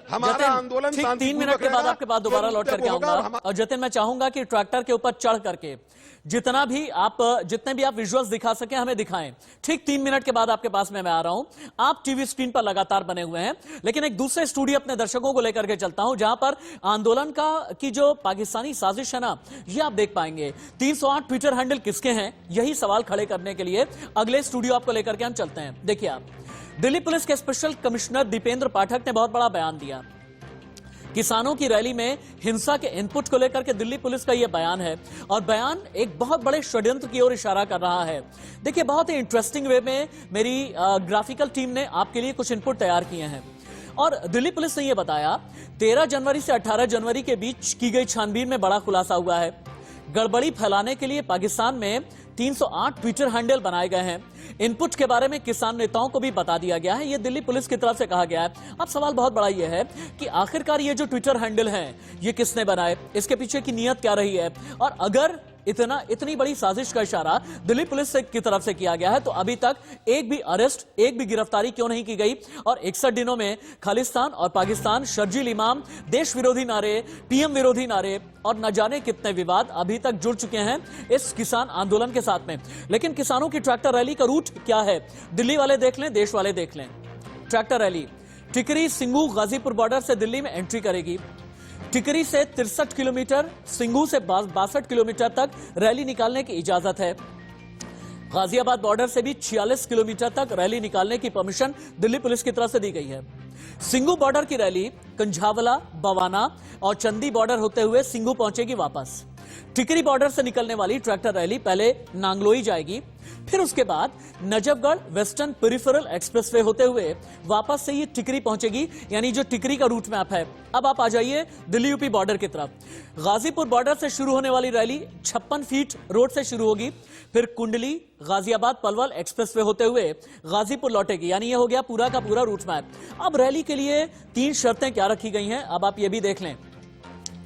हमारा आंदोलन शांति। 3 मिनट के बाद आपके पास दोबारा लौट करके आऊंगा। और जतिन, मैं चाहूंगा कि ट्रैक्टर के ऊपर चढ़ करके जितने भी आप विजुअल्स दिखा सके हमें दिखाएं। ठीक 3 मिनट के बाद आपके पास में मैं आ रहा हूं। आप टीवी स्क्रीन पर लगातार बने हुए हैं, लेकिन एक दूसरे स्टूडियो अपने दर्शकों को लेकर के चलता हूं, जहां पर आंदोलन की जो पाकिस्तानी साजिश है ना, ये आप देख पाएंगे। 308 ट्विटर हैंडल किसके हैं, यही सवाल खड़े करने के लिए अगले स्टूडियो आपको लेकर के हम चलते हैं। देखिए आप, दिल्ली पुलिस के स्पेशल कमिश्नर दीपेंद्र पाठक ने बहुत बड़ा बयान दिया। किसानों की रैली में हिंसा के इनपुट को लेकर के दिल्ली पुलिस का यह बयान है, और बयान एक बहुत बड़े षड्यंत्र की ओर इशारा कर रहा है। देखिए, बहुत ही इंटरेस्टिंग वे में मेरी ग्राफिकल टीम ने आपके लिए कुछ इनपुट तैयार किए हैं, और दिल्ली पुलिस ने यह बताया 13 जनवरी से 18 जनवरी के बीच की गई छानबीन में बड़ा खुलासा हुआ है। गड़बड़ी फैलाने के लिए पाकिस्तान में 308 ट्विटर हैंडल बनाए गए हैं। इनपुट के बारे में किसान नेताओं को भी बता दिया गया है, यह दिल्ली पुलिस की तरफ से कहा गया है। अब सवाल बहुत बड़ा यह है कि आखिरकार ये जो ट्विटर हैंडल हैं, ये किसने बनाए, इसके पीछे की नीयत क्या रही है, और अगर इतनी बड़ी साजिश का इशारा दिल्ली पुलिस की तरफ से किया गया है, तो अभी तक एक भी अरेस्ट, एक भी गिरफ्तारी क्यों नहीं की गई? और 61 दिनों में खालिस्तान और पाकिस्तान, शर्जील इमाम, देश विरोधी नारे, पीएम विरोधी नारे, और न जाने कितने विवाद अभी तक जुड़ चुके हैं इस किसान आंदोलन के साथ में। लेकिन किसानों की ट्रैक्टर रैली का रूट क्या है, दिल्ली वाले देख लें, देश वाले देख लें। ट्रैक्टर रैली टिकरी सिंगू गाजीपुर बॉर्डर से दिल्ली में एंट्री करेगी। टिकरी से 63 किलोमीटर, सिंघू से 62 किलोमीटर तक रैली निकालने की इजाजत है। गाजियाबाद बॉर्डर से भी 46 किलोमीटर तक रैली निकालने की परमिशन दिल्ली पुलिस की तरफ से दी गई है। सिंघू बॉर्डर की रैली कंझावला, बवाना और चंदी बॉर्डर होते हुए सिंघू पहुंचेगी वापस। टिकरी बॉर्डर से निकलने वाली ट्रैक्टर रैली पहले नांगलोई जाएगी, फिर उसके बाद नजफगढ़ वेस्टर्न पेरिफेरल एक्सप्रेसवे होते हुए वापस से ये टिकरी पहुंचेगी, यानी जो टिकरी का रूट मैप है। अब आप आ जाइए दिल्ली यूपी बॉर्डर की तरफ। गाजीपुर बॉर्डर से शुरू होने वाली रैली 56 फीट रोड से शुरू होगी, फिर कुंडली, गाजियाबाद पलवल एक्सप्रेसवे होते हुए गाजीपुर लौटेगी, यानी ये हो गया पूरा का पूरा रूट मैप। अब रैली के लिए 3 शर्तें क्या रखी गई हैं, अब आप ये भी देख लें।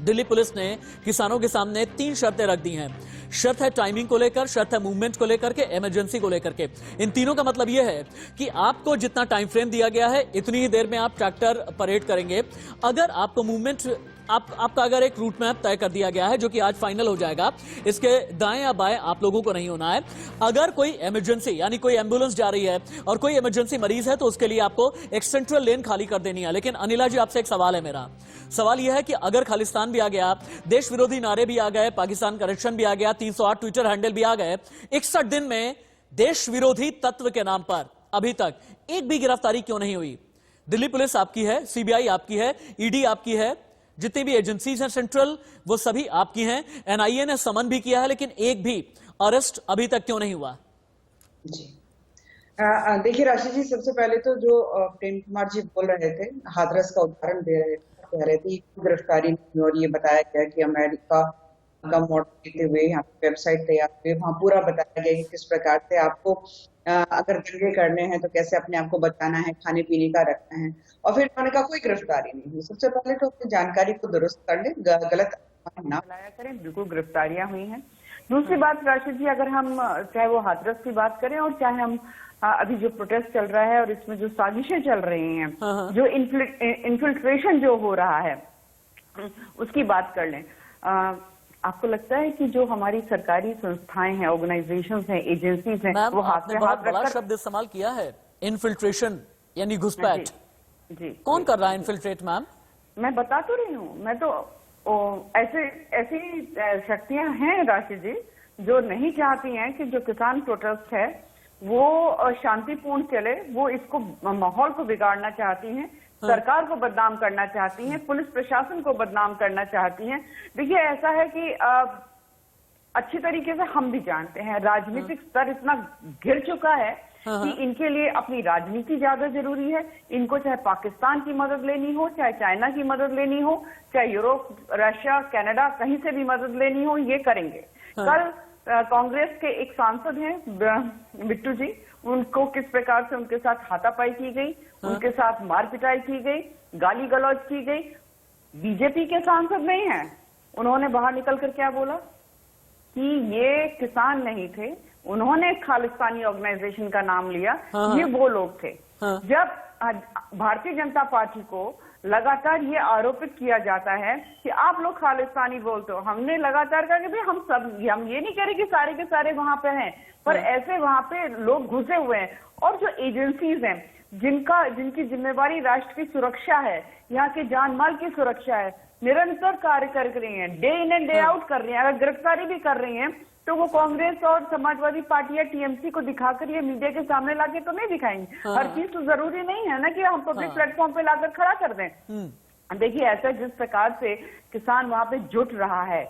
दिल्ली पुलिस ने किसानों के सामने 3 शर्तें रख दी हैं। शर्त है टाइमिंग को लेकर, शर्त है मूवमेंट को लेकर के, इमरजेंसी को लेकर के। इन तीनों का मतलब यह है कि आपको जितना टाइम फ्रेम दिया गया है इतनी ही देर में आप ट्रैक्टर परेड करेंगे। अगर आपको मूवमेंट आपका अगर एक रूट मैप तय कर दिया गया है जो कि आज फाइनल हो जाएगा, इसके दाएं या बाएं आप लोगों को नहीं होना है। अगर कोई इमरजेंसी यानी कोई एम्बुलेंस जा रही है और कोई इमरजेंसी मरीज है तो उसके लिए आपको एक सेंट्रल लेन खाली कर देनी है। लेकिन अनिला जी, आपसे एक सवाल है मेरा। सवाल यह है कि अगर खालिस्तान भी आ गया, देश विरोधी नारे भी आ गए, पाकिस्तान करेक्शन भी आ गया, 308 ट्विटर हैंडल भी आ गए, 61 दिन में देश विरोधी तत्व के नाम पर अभी तक एक भी गिरफ्तारी क्यों नहीं हुई? दिल्ली पुलिस आपकी है, सीबीआई आपकी है, ईडी आपकी है, जितनी भी एजेंसीज हैं सेंट्रल वो सभी आपकी हैं। एनआईए ने समन भी किया है, लेकिन एक भी अरेस्ट अभी तक क्यों नहीं हुआ? जी देखिए राशि जी, सबसे पहले तो जो प्रेम कुमार जी बोल रहे थे, हाथरस का उदाहरण दे रहे थे, कह रहे थे गिरफ्तारी नहीं, और ये बताया गया कि अमेरिका का मॉडल लेते हुए यहाँ पे वेबसाइट तैयार हुई, वहाँ पूरा बताया गया कि किस प्रकार से आपको अगर दंगे करने हैं तो कैसे अपने आप को बचाना है, खाने पीने का रखना है। और फिर उन्होंने कहा कोई गिरफ्तारी नहीं हुई। सबसे पहले तो अपनी जानकारी को दुरुस्त कर ले, गलत ना लाया करें, बिल्कुल गिरफ्तारियां हुई हैं। दूसरी बात राशिद जी, अगर हम चाहे वो हाथरस की बात करें और चाहे हम अभी जो प्रोटेस्ट चल रहा है और इसमें जो साजिशें चल रही हैं, जो इन्फिल्ट्रेशन जो हो रहा है उसकी बात कर लें, आपको लगता है कि जो हमारी सरकारी संस्थाएं हैं, ऑर्गेनाइजेशंस हैं, एजेंसीज हैं, वो हाथ में हाथ बड़ा शब्द इस्तेमाल किया है, इन्फिल्ट्रेशन यानी घुसपैठ। जी, कौन कर रहा है इन्फिल्ट्रेट मैम? मैं बता तो रही हूँ, मैं तो ऐसी शक्तियां हैं राशिद जी जो नहीं चाहती हैं कि जो किसान प्रोटेस्ट है वो शांतिपूर्ण चले, वो इसको माहौल को बिगाड़ना चाहती हैं, सरकार को बदनाम करना चाहती हैं, पुलिस प्रशासन को बदनाम करना चाहती हैं। देखिए ऐसा है कि अच्छी तरीके से हम भी जानते हैं राजनीतिक स्तर इतना गिर चुका है कि इनके लिए अपनी राजनीति ज्यादा जरूरी है। इनको चाहे पाकिस्तान की मदद लेनी हो, चाहे चाइना की मदद लेनी हो, चाहे यूरोप, रशिया, कनाडा, कहीं से भी मदद लेनी हो, ये करेंगे। कल कांग्रेस के एक सांसद हैं बिट्टू जी, उनको किस प्रकार से उनके साथ हाथापाई की गई, उनके साथ मार पिटाई की गई, गाली गलौज की गई। बीजेपी के सांसद नहीं हैं, उन्होंने बाहर निकलकर क्या बोला कि ये किसान नहीं थे, उन्होंने खालिस्तानी ऑर्गेनाइजेशन का नाम लिया, ये वो लोग थे। जब भारतीय जनता पार्टी को लगातार ये आरोपित किया जाता है कि आप लोग खालिस्तानी बोलते हो, हमने लगातार कहा कि भाई हम ये नहीं कह रहे कि सारे के सारे वहां पे हैं, पर ऐसे वहां पे लोग घुसे हुए हैं। और जो एजेंसीज हैं जिनकी जिम्मेवारी राष्ट्र की सुरक्षा है, यहाँ के जान माल की सुरक्षा है, निरंतर कार्य कर रही हैं, day in and day out कर रही हैं। अगर गिरफ्तारी भी कर रही हैं तो वो कांग्रेस और समाजवादी पार्टी या टीएमसी को दिखाकर ये मीडिया के सामने लाके तो नहीं दिखाएंगे। हर चीज तो जरूरी नहीं है ना कि हम पब्लिक प्लेटफॉर्म पे लाकर खड़ा कर दें। देखिए ऐसा जिस प्रकार से किसान वहां पे जुट रहा है,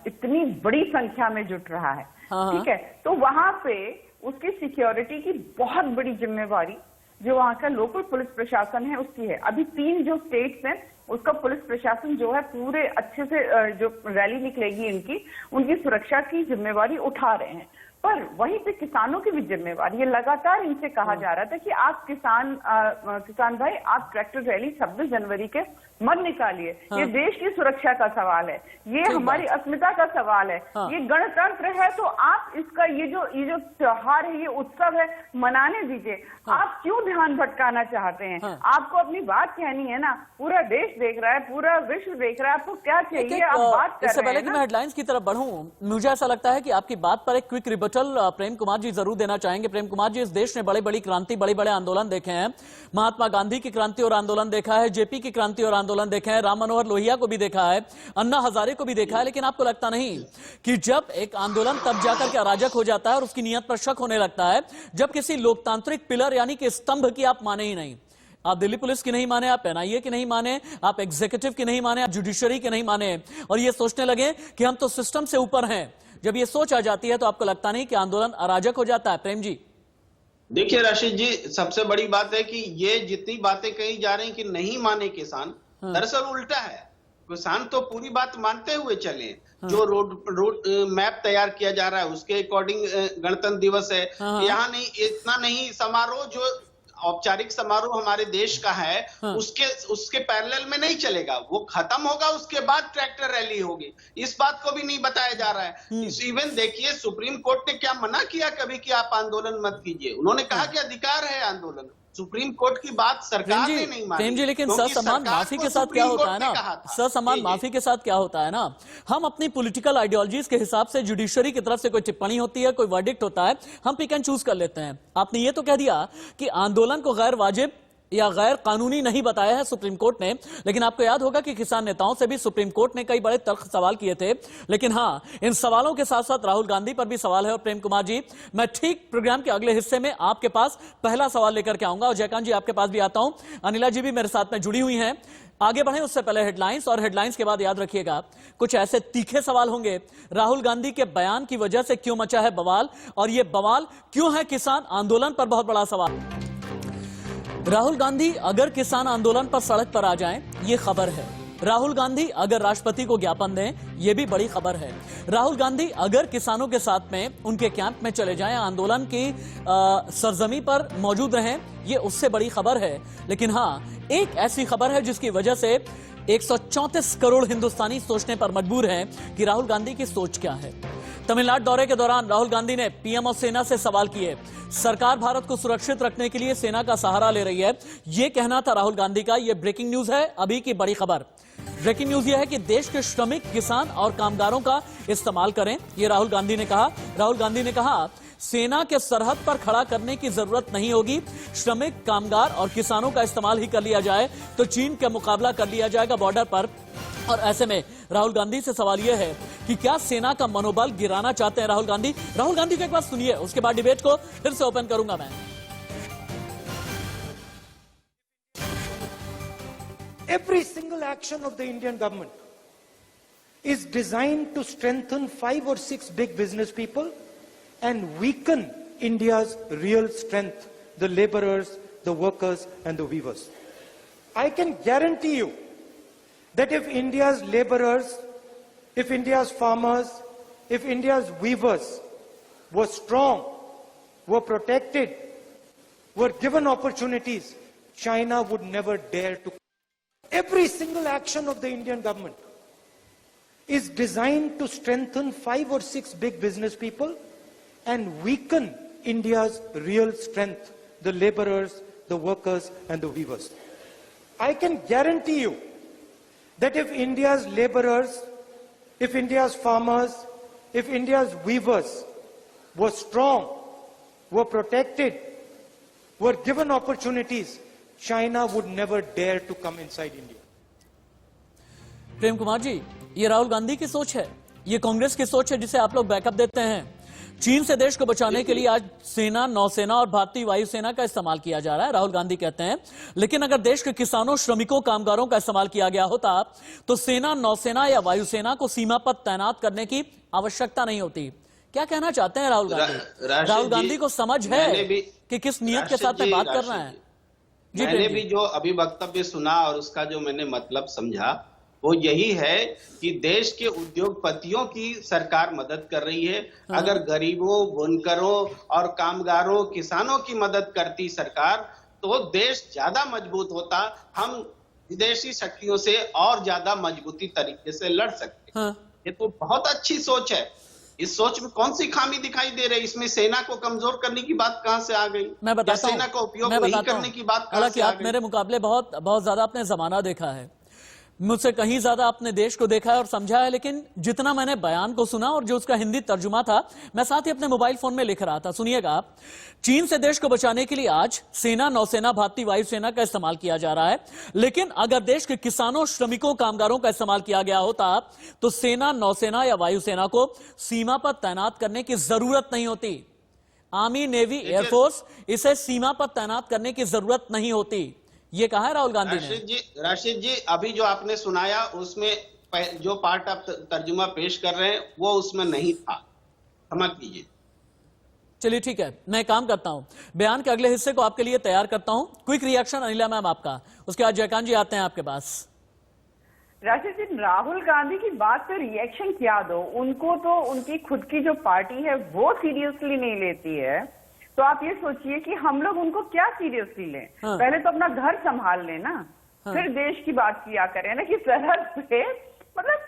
इतनी बड़ी संख्या में जुट रहा है, ठीक है, तो वहां पे उसकी सिक्योरिटी की बहुत बड़ी जिम्मेवारी जो वहां का लोकल पुलिस प्रशासन है उसकी है। अभी 3 जो स्टेट्स हैं उसका पुलिस प्रशासन जो है पूरे अच्छे से जो रैली निकलेगी उनकी सुरक्षा की जिम्मेवारी उठा रहे हैं। पर वहीं पे किसानों की भी जिम्मेवारी है। लगातार इनसे कहा जा रहा था कि आप किसान भाई, आप ट्रैक्टर रैली 26 जनवरी के मत निकालिए, ये देश की सुरक्षा का सवाल है, ये हमारी अस्मिता का सवाल है, ये गणतंत्र है, तो आप इसका ये जो त्योहार है, ये उत्सव है, मनाने दीजिए। आप क्यों ध्यान भटकाना चाहते हैं? आपको अपनी बात कहनी है ना, पूरा देश देख रहा है, पूरा विश्व देख रहा है, आपको क्या चाहिए आप बात कर रहे हैं। इससे पहले कि मैं हेडलाइंस की तरफ बढ़ूं, मुझे ऐसा लगता है कि आपकी बात पर एक क्विक रिबट टोटल प्रेम कुमार जी जरूर देना चाहेंगे। प्रेम कुमार जी, इस देश ने बड़ी बड़ी क्रांति, बड़े बड़े आंदोलन देखे हैं। महात्मा गांधी की क्रांति और आंदोलन देखा है, जेपी की क्रांति और आंदोलन देखे हैं, राम मनोहर लोहिया को भी देखा है, अन्ना हजारे को भी देखा है। लेकिन आपको लगता नहीं कि जब एक आंदोलन तब जाकर के अराजक हो जाता है और उसकी नीयत पर शक होने लगता है, जब किसी लोकतांत्रिक पिलर यानी कि स्तंभ की आप माने ही नहीं। आप दिल्ली पुलिस की नहीं माने, आप एनआईए की नहीं माने, आप एग्जीक्यूटिव की नहीं माने, आप जुडिशरी की नहीं माने, और ये सोचने लगे कि हम तो सिस्टम से ऊपर हैं। जब ये सोच आ जाती है तो आपको लगता नहीं कि आंदोलन अराजक हो जाता है? प्रेम जी, देखिए राशिद जी, सबसे बड़ी बात है कि ये जितनी बातें कही जा रही कि नहीं माने किसान, दरअसल उल्टा है। किसान तो पूरी बात मानते हुए चले। जो रोड मैप तैयार किया जा रहा है उसके अकॉर्डिंग गणतंत्र दिवस है। यहाँ नहीं, इतना नहीं, समारोह जो औपचारिक समारोह हमारे देश का है उसके पैरेलल में नहीं चलेगा, वो खत्म होगा, उसके बाद ट्रैक्टर रैली होगी। इस बात को भी नहीं बताया जा रहा है। इवन देखिए, सुप्रीम कोर्ट ने क्या मना किया कभी कि आप आंदोलन मत कीजिए? उन्होंने कहा कि अधिकार है आंदोलन। सुप्रीम कोर्ट की बात सरकार ने नहीं मानी। प्रेम जी, लेकिन ससम्मान माफी के साथ क्या होता है ना, ससम्मान माफी के साथ क्या होता है ना, हम अपनी पॉलिटिकल आइडियोलॉजीज के हिसाब से जुडिशरी की तरफ से कोई टिप्पणी होती है, कोई वर्डिक्ट होता है, हम पिक एंड चूज कर लेते हैं। आपने ये तो कह दिया कि आंदोलन को गैर वाजिब या गैर कानूनी नहीं बताया है सुप्रीम कोर्ट ने, लेकिन आपको याद होगा कि किसान नेताओं से भी सुप्रीम कोर्ट ने कई बड़े तर्क सवाल किए थे। लेकिन हाँ, इन सवालों के साथ साथ राहुल गांधी पर भी सवाल है। और प्रेम कुमार जी, मैं ठीक प्रोग्राम के अगले हिस्से में आपके पास पहला सवाल लेकर के आऊंगा, और जयकांत जी आपके पास भी आता हूं, अनिला जी भी मेरे साथ में जुड़ी हुई हैं। आगे बढ़े उससे पहले हेडलाइंस, और हेडलाइंस के बाद याद रखिएगा कुछ ऐसे तीखे सवाल होंगे। राहुल गांधी के बयान की वजह से क्यों मचा है बवाल, और यह बवाल क्यों है किसान आंदोलन पर, बहुत बड़ा सवाल। राहुल गांधी अगर किसान आंदोलन पर सड़क पर आ जाएं, ये खबर है। राहुल गांधी अगर राष्ट्रपति को ज्ञापन दें, यह भी बड़ी खबर है। राहुल गांधी अगर किसानों के साथ में उनके कैंप में चले जाएं, आंदोलन की सरजमी पर मौजूद रहें, यह उससे बड़ी खबर है। लेकिन हाँ, एक ऐसी खबर है जिसकी वजह से 134 करोड़ हिंदुस्तानी सोचने पर मजबूर हैं कि राहुल गांधी की सोच क्या है। तमिलनाडु दौरे के दौरान राहुल गांधी ने पीएम और सेना से सवाल किए। सरकार भारत को सुरक्षित रखने के लिए सेना का सहारा ले रही है, यह कहना था राहुल गांधी का। यह ब्रेकिंग न्यूज है, अभी की बड़ी खबर। ब्रेकिंग न्यूज यह है कि देश के श्रमिक, किसान और कामगारों का इस्तेमाल करें, यह राहुल गांधी ने कहा। राहुल गांधी ने कहा, सेना के सरहद पर खड़ा करने की जरूरत नहीं होगी, श्रमिक, कामगार और किसानों का इस्तेमाल ही कर लिया जाए तो चीन का मुकाबला कर लिया जाएगा बॉर्डर पर। और ऐसे में राहुल गांधी से सवाल यह है कि क्या सेना का मनोबल गिराना चाहते हैं राहुल गांधी? राहुल गांधी को एक बात सुनिए, उसके बाद डिबेट को फिर से ओपन करूंगा मैं। Every single action of the Indian government is designed to strengthen 5 or 6 big business people and weaken India's real strength, the laborers, the workers and the weavers. I can guarantee you that if India's laborers, if India's farmers, if India's weavers were strong, were protected, were given opportunities, China would never dare to. Every single action of the Indian government is designed to strengthen 5 or 6 big business people and weaken India's real strength, the laborers, the workers and the weavers. I can guarantee you that if India's laborers, if India's farmers, if India's weavers were strong, were protected, were given opportunities, China would never dare to come inside India. Prem Kumar ji, ये राहुल गांधी की सोच है, ये कांग्रेस की सोच है जिसे आप लोग बैकअप देते हैं। चीन से देश को बचाने के लिए आज सेना, नौसेना और भारतीय वायुसेना का इस्तेमाल किया जा रहा है, राहुल गांधी कहते हैं। लेकिन अगर देश के किसानों, श्रमिकों, कामगारों का इस्तेमाल किया गया होता तो सेना, नौसेना या वायुसेना को सीमा पर तैनात करने की आवश्यकता नहीं होती। क्या कहना चाहते हैं राहुल गांधी? राहुल गांधी को समझ है कि किस नियत के साथ में बात कर रहे हैं? मैंने भी जो अभी वक्तव्य सुना और उसका जो मैंने मतलब समझा वो यही है कि देश के उद्योगपतियों की सरकार मदद कर रही है। अगर गरीबों, बुनकरों और कामगारों, किसानों की मदद करती सरकार तो देश ज्यादा मजबूत होता, हम विदेशी शक्तियों से और ज्यादा मजबूती तरीके से लड़ सकते। ये तो बहुत अच्छी सोच है। इस सोच में कौन सी खामी दिखाई दे रही? इसमें सेना को कमजोर करने की बात कहां से आ गई? मैं बताता हूं, सेना का उपयोग नहीं करने की बात कहां से आ गई? आप मेरे मुकाबले बहुत ज्यादा अपने जमाना देखा है। मुझसे कहीं ज्यादा अपने देश को देखा है और समझा है, लेकिन जितना मैंने बयान को सुना और जो उसका हिंदी तर्जुमा था, मैं साथ ही अपने मोबाइल फोन में लिख रहा था। सुनिएगा, चीन से देश को बचाने के लिए आज सेना, नौसेना, भारतीय वायुसेना का इस्तेमाल किया जा रहा है, लेकिन अगर देश के किसानों, श्रमिकों, कामगारों का इस्तेमाल किया गया होता तो सेना, नौसेना या वायुसेना को सीमा पर तैनात करने की जरूरत नहीं होती। आर्मी, नेवी, एयरफोर्स, इसे सीमा पर तैनात करने की जरूरत नहीं होती। ये कहा है राहुल गांधी ने। राशिद जी, अभी जो आपने सुनाया उसमें जो पार्ट आप तर्जुमा पेश कर रहे हैं वो उसमें नहीं था, क्षमा कीजिए। चलिए ठीक है, मैं काम करता हूं, बयान के अगले हिस्से को आपके लिए तैयार करता हूं। क्विक रिएक्शन अनिला मैम आपका, उसके बाद जयकांत जी आते हैं आपके पास। राशिद जी, राहुल गांधी की बात पे रिएक्शन क्या दो, उनको तो उनकी खुद की जो पार्टी है वो सीरियसली नहीं लेती है, तो आप ये सोचिए कि हम लोग उनको क्या सीरियसली लें। हाँ। पहले तो अपना घर संभाल लेना, हाँ। फिर देश की बात किया करें ना। कि सरहद पे मतलब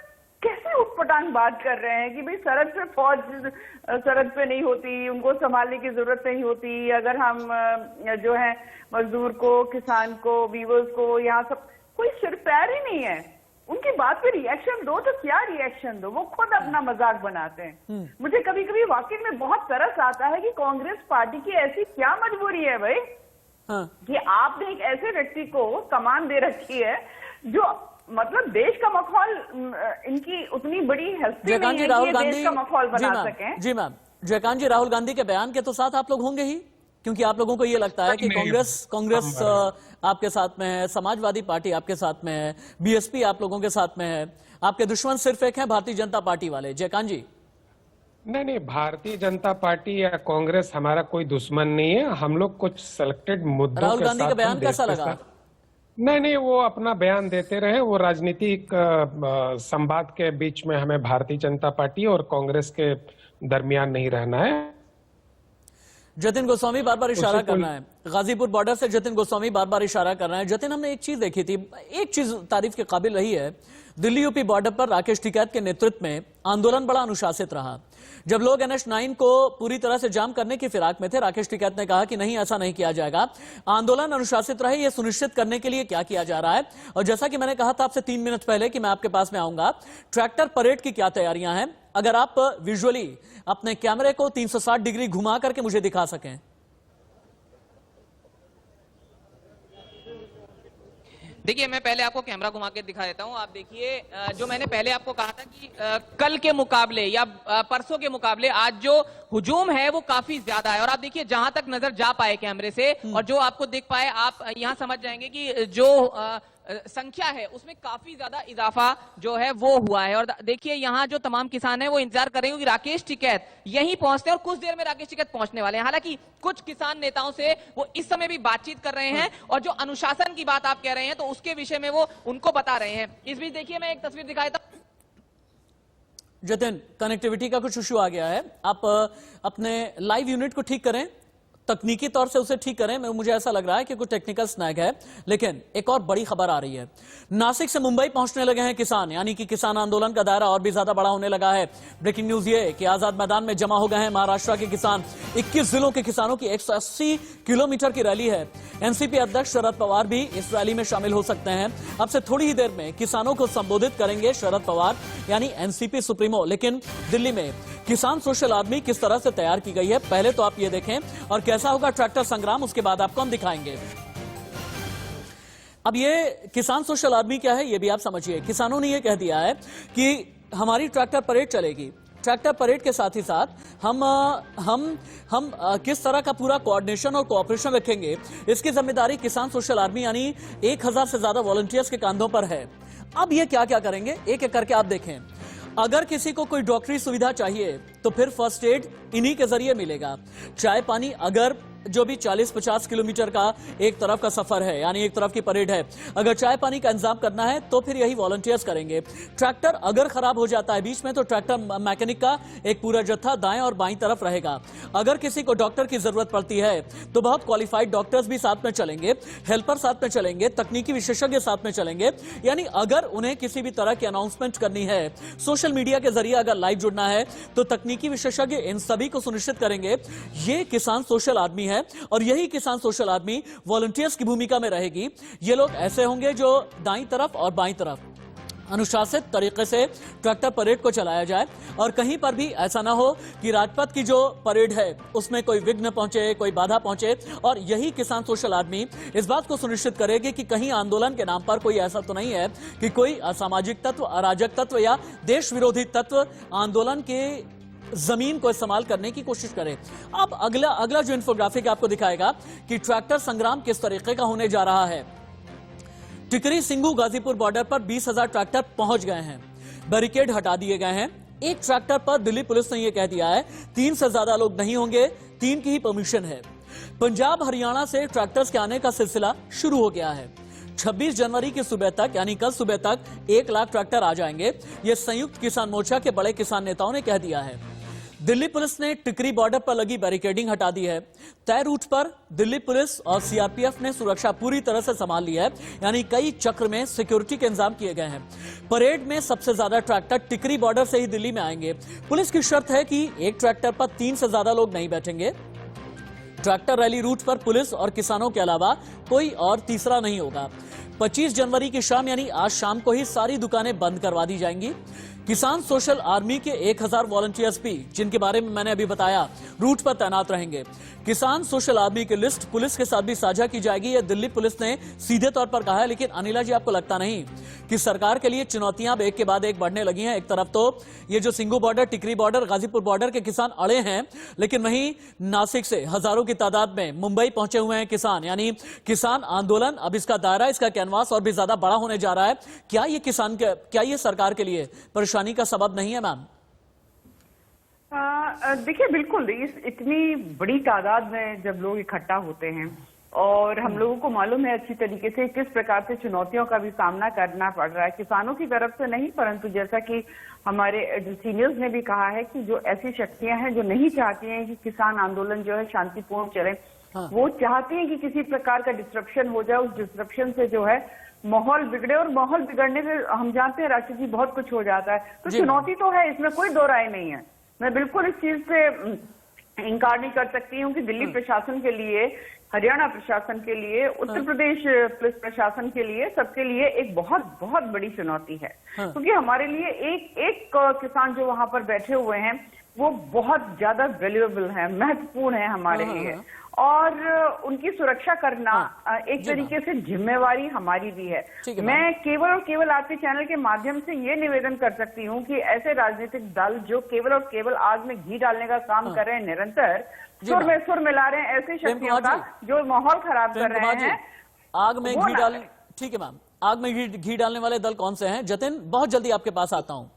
कैसे उटपटांग बात कर रहे हैं कि भाई सरहद पे फौज सरहद पे नहीं होती, उनको संभालने की जरूरत नहीं होती। अगर हम जो है मजदूर को, किसान को, वीवर्स को, यहाँ सब कोई सिर पैर ही नहीं है। उनकी बात पे रिएक्शन दो तो क्या रिएक्शन दो, वो खुद अपना मजाक बनाते हैं। मुझे कभी कभी वाकई में बहुत तरस आता है कि कांग्रेस पार्टी की ऐसी क्या मजबूरी है भाई, हाँ। कि आपने एक ऐसे व्यक्ति को कमान दे रखी है जो मतलब देश का माहौल, इनकी उतनी बड़ी हस्ती नहीं है कि देश का माहौल बना सकें। जी मैम, जयकांत जी, राहुल गांधी के बयान के तो साथ आप लोग होंगे ही, क्योंकि आप लोगों को ये लगता है कि कांग्रेस आपके साथ में है, समाजवादी पार्टी आपके साथ में है, बीएसपी आप लोगों के साथ में है, आपके दुश्मन सिर्फ एक है भारतीय जनता पार्टी वाले। जयकांत जी। नहीं, भारतीय जनता पार्टी या कांग्रेस हमारा कोई दुश्मन नहीं है। हम लोग कुछ सिलेक्टेड मुद्दों राहुल गांधी का बयान कैसा लगा? नहीं, वो अपना बयान देते रहे। वो राजनीतिक संवाद के बीच में हमें भारतीय जनता पार्टी और कांग्रेस के दरमियान नहीं रहना है। जतिन गोस्वामी बार बार इशारा करना है, गाजीपुर बॉर्डर से जतिन गोस्वामी बार बार इशारा कर रहे हैं। जतिन, हमने एक चीज देखी थी, एक चीज तारीफ के काबिल रही है, दिल्ली यूपी बॉर्डर पर राकेश टिकैत के नेतृत्व में आंदोलन बड़ा अनुशासित रहा। जब लोग NH9 को पूरी तरह से जाम करने की फिराक में थे, राकेश टिकैत ने कहा कि नहीं, ऐसा नहीं किया जाएगा, आंदोलन अनुशासित रहे, यह सुनिश्चित करने के लिए क्या किया जा रहा है। और जैसा कि मैंने कहा था आपसे 3 मिनट पहले कि मैं आपके पास में आऊंगा, ट्रैक्टर परेड की क्या तैयारियां हैं, अगर आप विजुअली अपने कैमरे को 360 डिग्री घुमा करके मुझे दिखा सकें। देखिए, मैं पहले आपको कैमरा घुमा के दिखा देता हूं। आप देखिए, जो मैंने पहले आपको कहा था कि कल के मुकाबले या परसों के मुकाबले आज जो हुजूम है वो काफी ज्यादा है। और आप देखिए, जहां तक नजर जा पाए कैमरे से और जो आपको दिख पाए, आप यहां समझ जाएंगे कि जो संख्या है उसमें काफी ज्यादा इजाफा जो है वो हुआ है। और देखिए, यहाँ जो तमाम किसान हैं वो इंतजार कर रहे हैं कि राकेश टिकैत यहीं पहुंचते हैं और कुछ देर में राकेश टिकैत पहुंचने वाले हैं। हालांकि कुछ किसान नेताओं से वो इस समय भी बातचीत कर रहे हैं और जो अनुशासन की बात आप कह रहे हैं तो उसके विषय में वो उनको बता रहे हैं। इस बीच देखिए, मैं एक तस्वीर दिखाई था। जतिन, कनेक्टिविटी का कुछ इशू आ गया है, आप अपने लाइव यूनिट को ठीक करें, तकनीकी तौर से उसे ठीक करें। मुझे ऐसा लग रहा है कि कुछ टेक्निकल स्नैग है। लेकिन एक और बड़ी खबर आ रही है, नासिक से मुंबई पहुंचने लगे हैं किसान, यानी कि किसान आंदोलन का दायरा और भी ज्यादा बड़ा होने लगा है। ब्रेकिंग न्यूज ये कि आजाद मैदान में जमा हो गए हैं महाराष्ट्र के किसान। 21 जिलों के किसानों की 180 किलोमीटर की रैली है। एनसीपी अध्यक्ष शरद पवार भी इस रैली में शामिल हो सकते हैं। अब से थोड़ी ही देर में किसानों को संबोधित करेंगे शरद पवार, यानी एनसीपी सुप्रीमो। लेकिन दिल्ली में किसान सोशल आर्मी किस तरह से तैयार की गई है, पहले तो आप ये देखें, और कैसा होगा ट्रैक्टर संग्राम, उसके बाद आपको हम दिखाएंगे। अब ये किसान सोशल आर्मी क्या है ये भी आप समझिए। किसानों ने ये कह दिया है कि हमारी ट्रैक्टर परेड चलेगी। ट्रैक्टर परेड के साथ ही साथ हम किस तरह का पूरा कोऑर्डिनेशन और कोऑपरेशन रखेंगे, इसकी जिम्मेदारी किसान सोशल आर्मी यानी 1000 से ज्यादा वॉलंटियर्स के कंधों पर है। अब ये क्या क्या करेंगे, एक एक करके आप देखें। अगर किसी को कोई डॉक्टरी सुविधा चाहिए तो फिर फर्स्ट एड इन्हीं के जरिए मिलेगा। चाय पानी, अगर जो भी 40-50 किलोमीटर का एक तरफ का सफर है, यानी एक तरफ की परेड है, अगर चाय पानी का इंतजाम करना है तो फिर यही वॉलंटियर्स करेंगे। ट्रैक्टर अगर खराब हो जाता है बीच में तो ट्रैक्टर मैकेनिक का एक पूरा जत्था दाएं और बाईं तरफ रहेगा। अगर किसी को डॉक्टर की जरूरत पड़ती है तो बहुत क्वालिफाइड डॉक्टर्स भी साथ में चलेंगे, हेल्पर साथ में चलेंगे, तकनीकी विशेषज्ञ साथ में चलेंगे। यानी अगर उन्हें किसी भी तरह की अनाउंसमेंट करनी है, सोशल मीडिया के जरिए अगर लाइव जुड़ना है, तो तकनीकी विशेषज्ञ इन सभी को सुनिश्चित करेंगे। ये किसान सोशल आर्मी है और यही किसान सोशल आर्मी वॉलंटियर्स की भूमिका में रहेगी। ये लोग ऐसे होंगे जो दाईं तरफ और बाईं तरफ अनुशासित तरीके से ट्रैक्टर परेड को चलाया जाए और कहीं पर भी ऐसा ना हो कि राजपथ की जो परेड है उसमें कोई विघ्न पहुंचे, कोई बाधा पहुंचे। और यही किसान सोशल आर्मी इस बात को सुनिश्चित करेगी कि कहीं आंदोलन के नाम पर कोई ऐसा तो नहीं है कि कोई असामाजिक तत्व, अराजक तत्व या देश विरोधी तत्व आंदोलन के जमीन को इस्तेमाल करने की कोशिश करे। अब अगला जो इंफोग्राफिक आपको दिखाएगा कि ट्रैक्टर संग्राम किस तरीके का होने जा रहा है। टिकरी सिंगू गाजीपुर बॉर्डर पर 20,000 ट्रैक्टर पहुंच गए हैं, बैरिकेड हटा दिए गए हैं। एक ट्रैक्टर पर दिल्ली पुलिस ने यह कह दिया है 3 से ज्यादा लोग नहीं होंगे, 3 की ही परमिशन है। पंजाब हरियाणा से ट्रैक्टर्स के आने का सिलसिला शुरू हो गया है। 26 जनवरी की सुबह तक यानी कल सुबह तक 1 लाख ट्रैक्टर आ जाएंगे, यह संयुक्त किसान मोर्चा के बड़े किसान नेताओं ने कह दिया है। दिल्ली पुलिस ने टिकरी बॉर्डर पर लगी बैरिकेडिंग हटा दी है। तय रूट पर दिल्ली पुलिस और सीआरपीएफ ने सुरक्षा पूरी तरह से संभाल ली है, यानी कई चक्र में सिक्योरिटी के इंतजाम किए गए हैं। परेड में सबसे ज्यादा ट्रैक्टर टिकरी बॉर्डर से ही दिल्ली में आएंगे। पुलिस की शर्त है कि एक ट्रैक्टर पर 3 से ज्यादा लोग नहीं बैठेंगे। ट्रैक्टर रैली रूट पर पुलिस और किसानों के अलावा कोई और तीसरा नहीं होगा। 25 जनवरी की शाम यानी आज शाम को ही सारी दुकानें बंद करवा दी जाएंगी। किसान सोशल आर्मी के 1000 वॉलंटियर्स भी, जिनके बारे में मैंने अभी बताया, रूट पर तैनात रहेंगे। किसान सोशल आर्मी की लिस्ट पुलिस के साथ भी साझा की जाएगी, यह दिल्ली पुलिस ने सीधे तौर पर कहा है। लेकिन अनिला जी, आपको लगता नहीं कि सरकार के लिए चुनौतियां अब एक के बाद एक बढ़ने लगी हैं? एक तरफ तो ये जो सिंगू बॉर्डर, टिकरी बॉर्डर, गाजीपुर बॉर्डर के किसान अड़े हैं, लेकिन वहीं नासिक से हजारों की तादाद में मुंबई पहुंचे हुए हैं किसान, यानी किसान आंदोलन अब इसका दायरा, इसका कैनवास और भी ज्यादा बड़ा होने जा रहा है। क्या ये सरकार के लिए परेशानी का सबब नहीं है मैम? देखिए, बिल्कुल, इस इतनी बड़ी तादाद में जब लोग इकट्ठा होते हैं और हम लोगों को मालूम है अच्छी तरीके से किस प्रकार से चुनौतियों का भी सामना करना पड़ रहा है, किसानों की तरफ से नहीं, परंतु जैसा कि हमारे सीनियर्स ने भी कहा है कि जो ऐसी शक्तियां हैं जो नहीं चाहती हैं कि किसान आंदोलन जो है शांतिपूर्ण चले, वो चाहती हैं कि किसी प्रकार का डिस्ट्रप्शन हो जाए। उस डिस्ट्रप्शन से जो है माहौल बिगड़े, और माहौल बिगड़ने से हम जानते हैं राष्ट्र जी बहुत कुछ हो जाता है। तो चुनौती तो है, इसमें कोई दो राय नहीं है। मैं बिल्कुल इस चीज से इनकार नहीं कर सकती हूँ कि दिल्ली प्रशासन के लिए, हरियाणा प्रशासन के लिए, उत्तर प्रदेश पुलिस प्रशासन के लिए, सबके लिए एक बहुत बहुत बड़ी चुनौती है। क्योंकि हमारे लिए एक किसान जो वहां पर बैठे हुए हैं वो बहुत ज्यादा वैल्यूएबल है, महत्वपूर्ण है हमारे लिए, और उनकी सुरक्षा करना एक तरीके से जिम्मेवारी हमारी भी है। मैं केवल और केवल आपके चैनल के माध्यम से ये निवेदन कर सकती हूँ कि ऐसे राजनीतिक दल जो केवल और केवल आग में घी डालने का काम कर रहे हैं, निरंतर सुर मिला रहे हैं ऐसे शक्तियों का जो माहौल खराब कर रहे हैं, आग में घी डाल, ठीक है मैम, आग में घी डालने वाले दल कौन से हैं? जतिन, बहुत जल्दी आपके पास आता हूँ।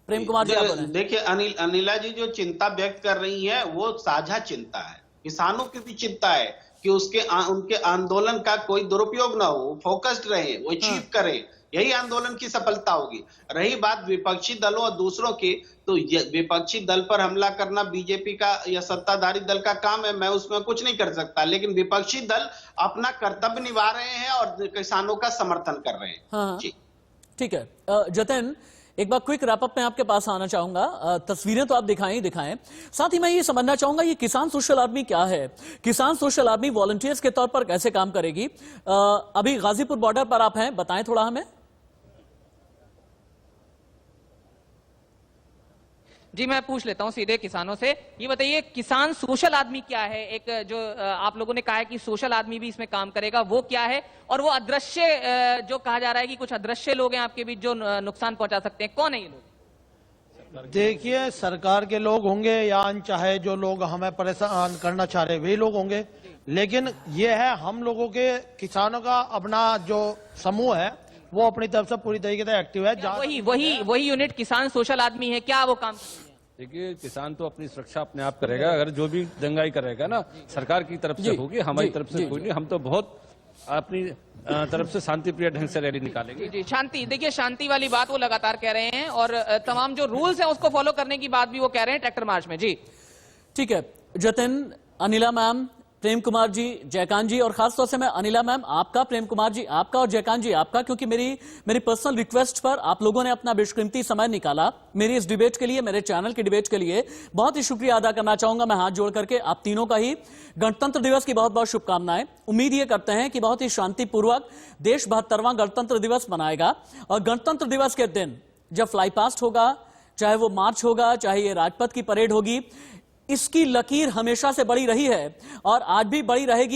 प्रेम कुमार जी, आप बोलें। देखिए, अनिला जी जो चिंता व्यक्त कर रही है वो साझा चिंता है। किसानों की भी चिंता है कि उनके आंदोलन का कोई दुरुपयोग ना हो, फोकस्ड रहे, वो अचीव करें, यही आंदोलन की सफलता होगी। रही बात विपक्षी दलों और दूसरों की, तो विपक्षी दल पर हमला करना बीजेपी का या सत्ताधारी दल का काम है, मैं उसमें कुछ नहीं कर सकता, लेकिन विपक्षी दल अपना कर्तव्य निभा रहे हैं और किसानों का समर्थन कर रहे हैं। जी ठीक है। जतिन, एक बार क्विक रैपअप में आपके पास आना चाहूंगा। तस्वीरें तो आप दिखाएं, साथ ही मैं ये समझना चाहूंगा ये किसान सोशल आर्मी क्या है, किसान सोशल आर्मी वॉलंटियर्स के तौर पर कैसे काम करेगी? अभी गाजीपुर बॉर्डर पर आप हैं, बताएं थोड़ा हमें। जी, मैं पूछ लेता हूं सीधे किसानों से। ये बताइए, किसान सोशल आदमी क्या है? एक जो आप लोगों ने कहा है कि सोशल आदमी भी इसमें काम करेगा, वो क्या है? और वो अदृश्य जो कहा जा रहा है कि कुछ अदृश्य लोग हैं आपके बीच जो नुकसान पहुंचा सकते हैं, कौन है ये लोग? देखिए, सरकार के लोग होंगे या अनचाहे जो लोग हमें परेशान करना चाह रहे वे लोग होंगे, लेकिन ये है हम लोगों के किसानों का अपना जो समूह है वो अपनी तरफ से पूरी तरीके से एक्टिव है। वही यूनिट किसान सोशल आदमी है क्या? वो काम, देखिए, किसान तो अपनी सुरक्षा अपने आप करेगा। अगर जो भी दंगाई करेगा ना, सरकार की तरफ से होगी, हमारी तरफ से कोई नहीं। हम तो बहुत अपनी तरफ से शांति प्रिय ढंग से रैली निकालेंगे। जी, शांति, देखिए शांति वाली बात वो लगातार कह रहे हैं और तमाम जो रूल्स हैं उसको फॉलो करने की बात भी वो कह रहे हैं ट्रैक्टर मार्च में। जी ठीक है। जतिन, अनिला मैम, प्रेम कुमार जी, जयकांत जी, और खासतौर से मैं अनिला मैम आपका, प्रेम कुमार जी आपका और जयकांत जी आपका, क्योंकि मेरी पर्सनल रिक्वेस्ट पर आप लोगों ने अपना बेशकीमती समय निकाला मेरी इस डिबेट के लिए, मेरे चैनल की डिबेट के लिए। बहुत ही शुक्रिया अदा करना चाहूंगा मैं हाथ जोड़ करके आप तीनों का ही। गणतंत्र दिवस की बहुत बहुत शुभकामनाएं। उम्मीद ये करते हैं कि बहुत ही शांतिपूर्वक देश 72वां गणतंत्र दिवस मनाएगा, और गणतंत्र दिवस के दिन जब फ्लाई पास्ट होगा, चाहे वो मार्च होगा, चाहे ये राजपथ की परेड होगी, इसकी लकीर हमेशा से बड़ी रही है और आज भी बड़ी रहेगी।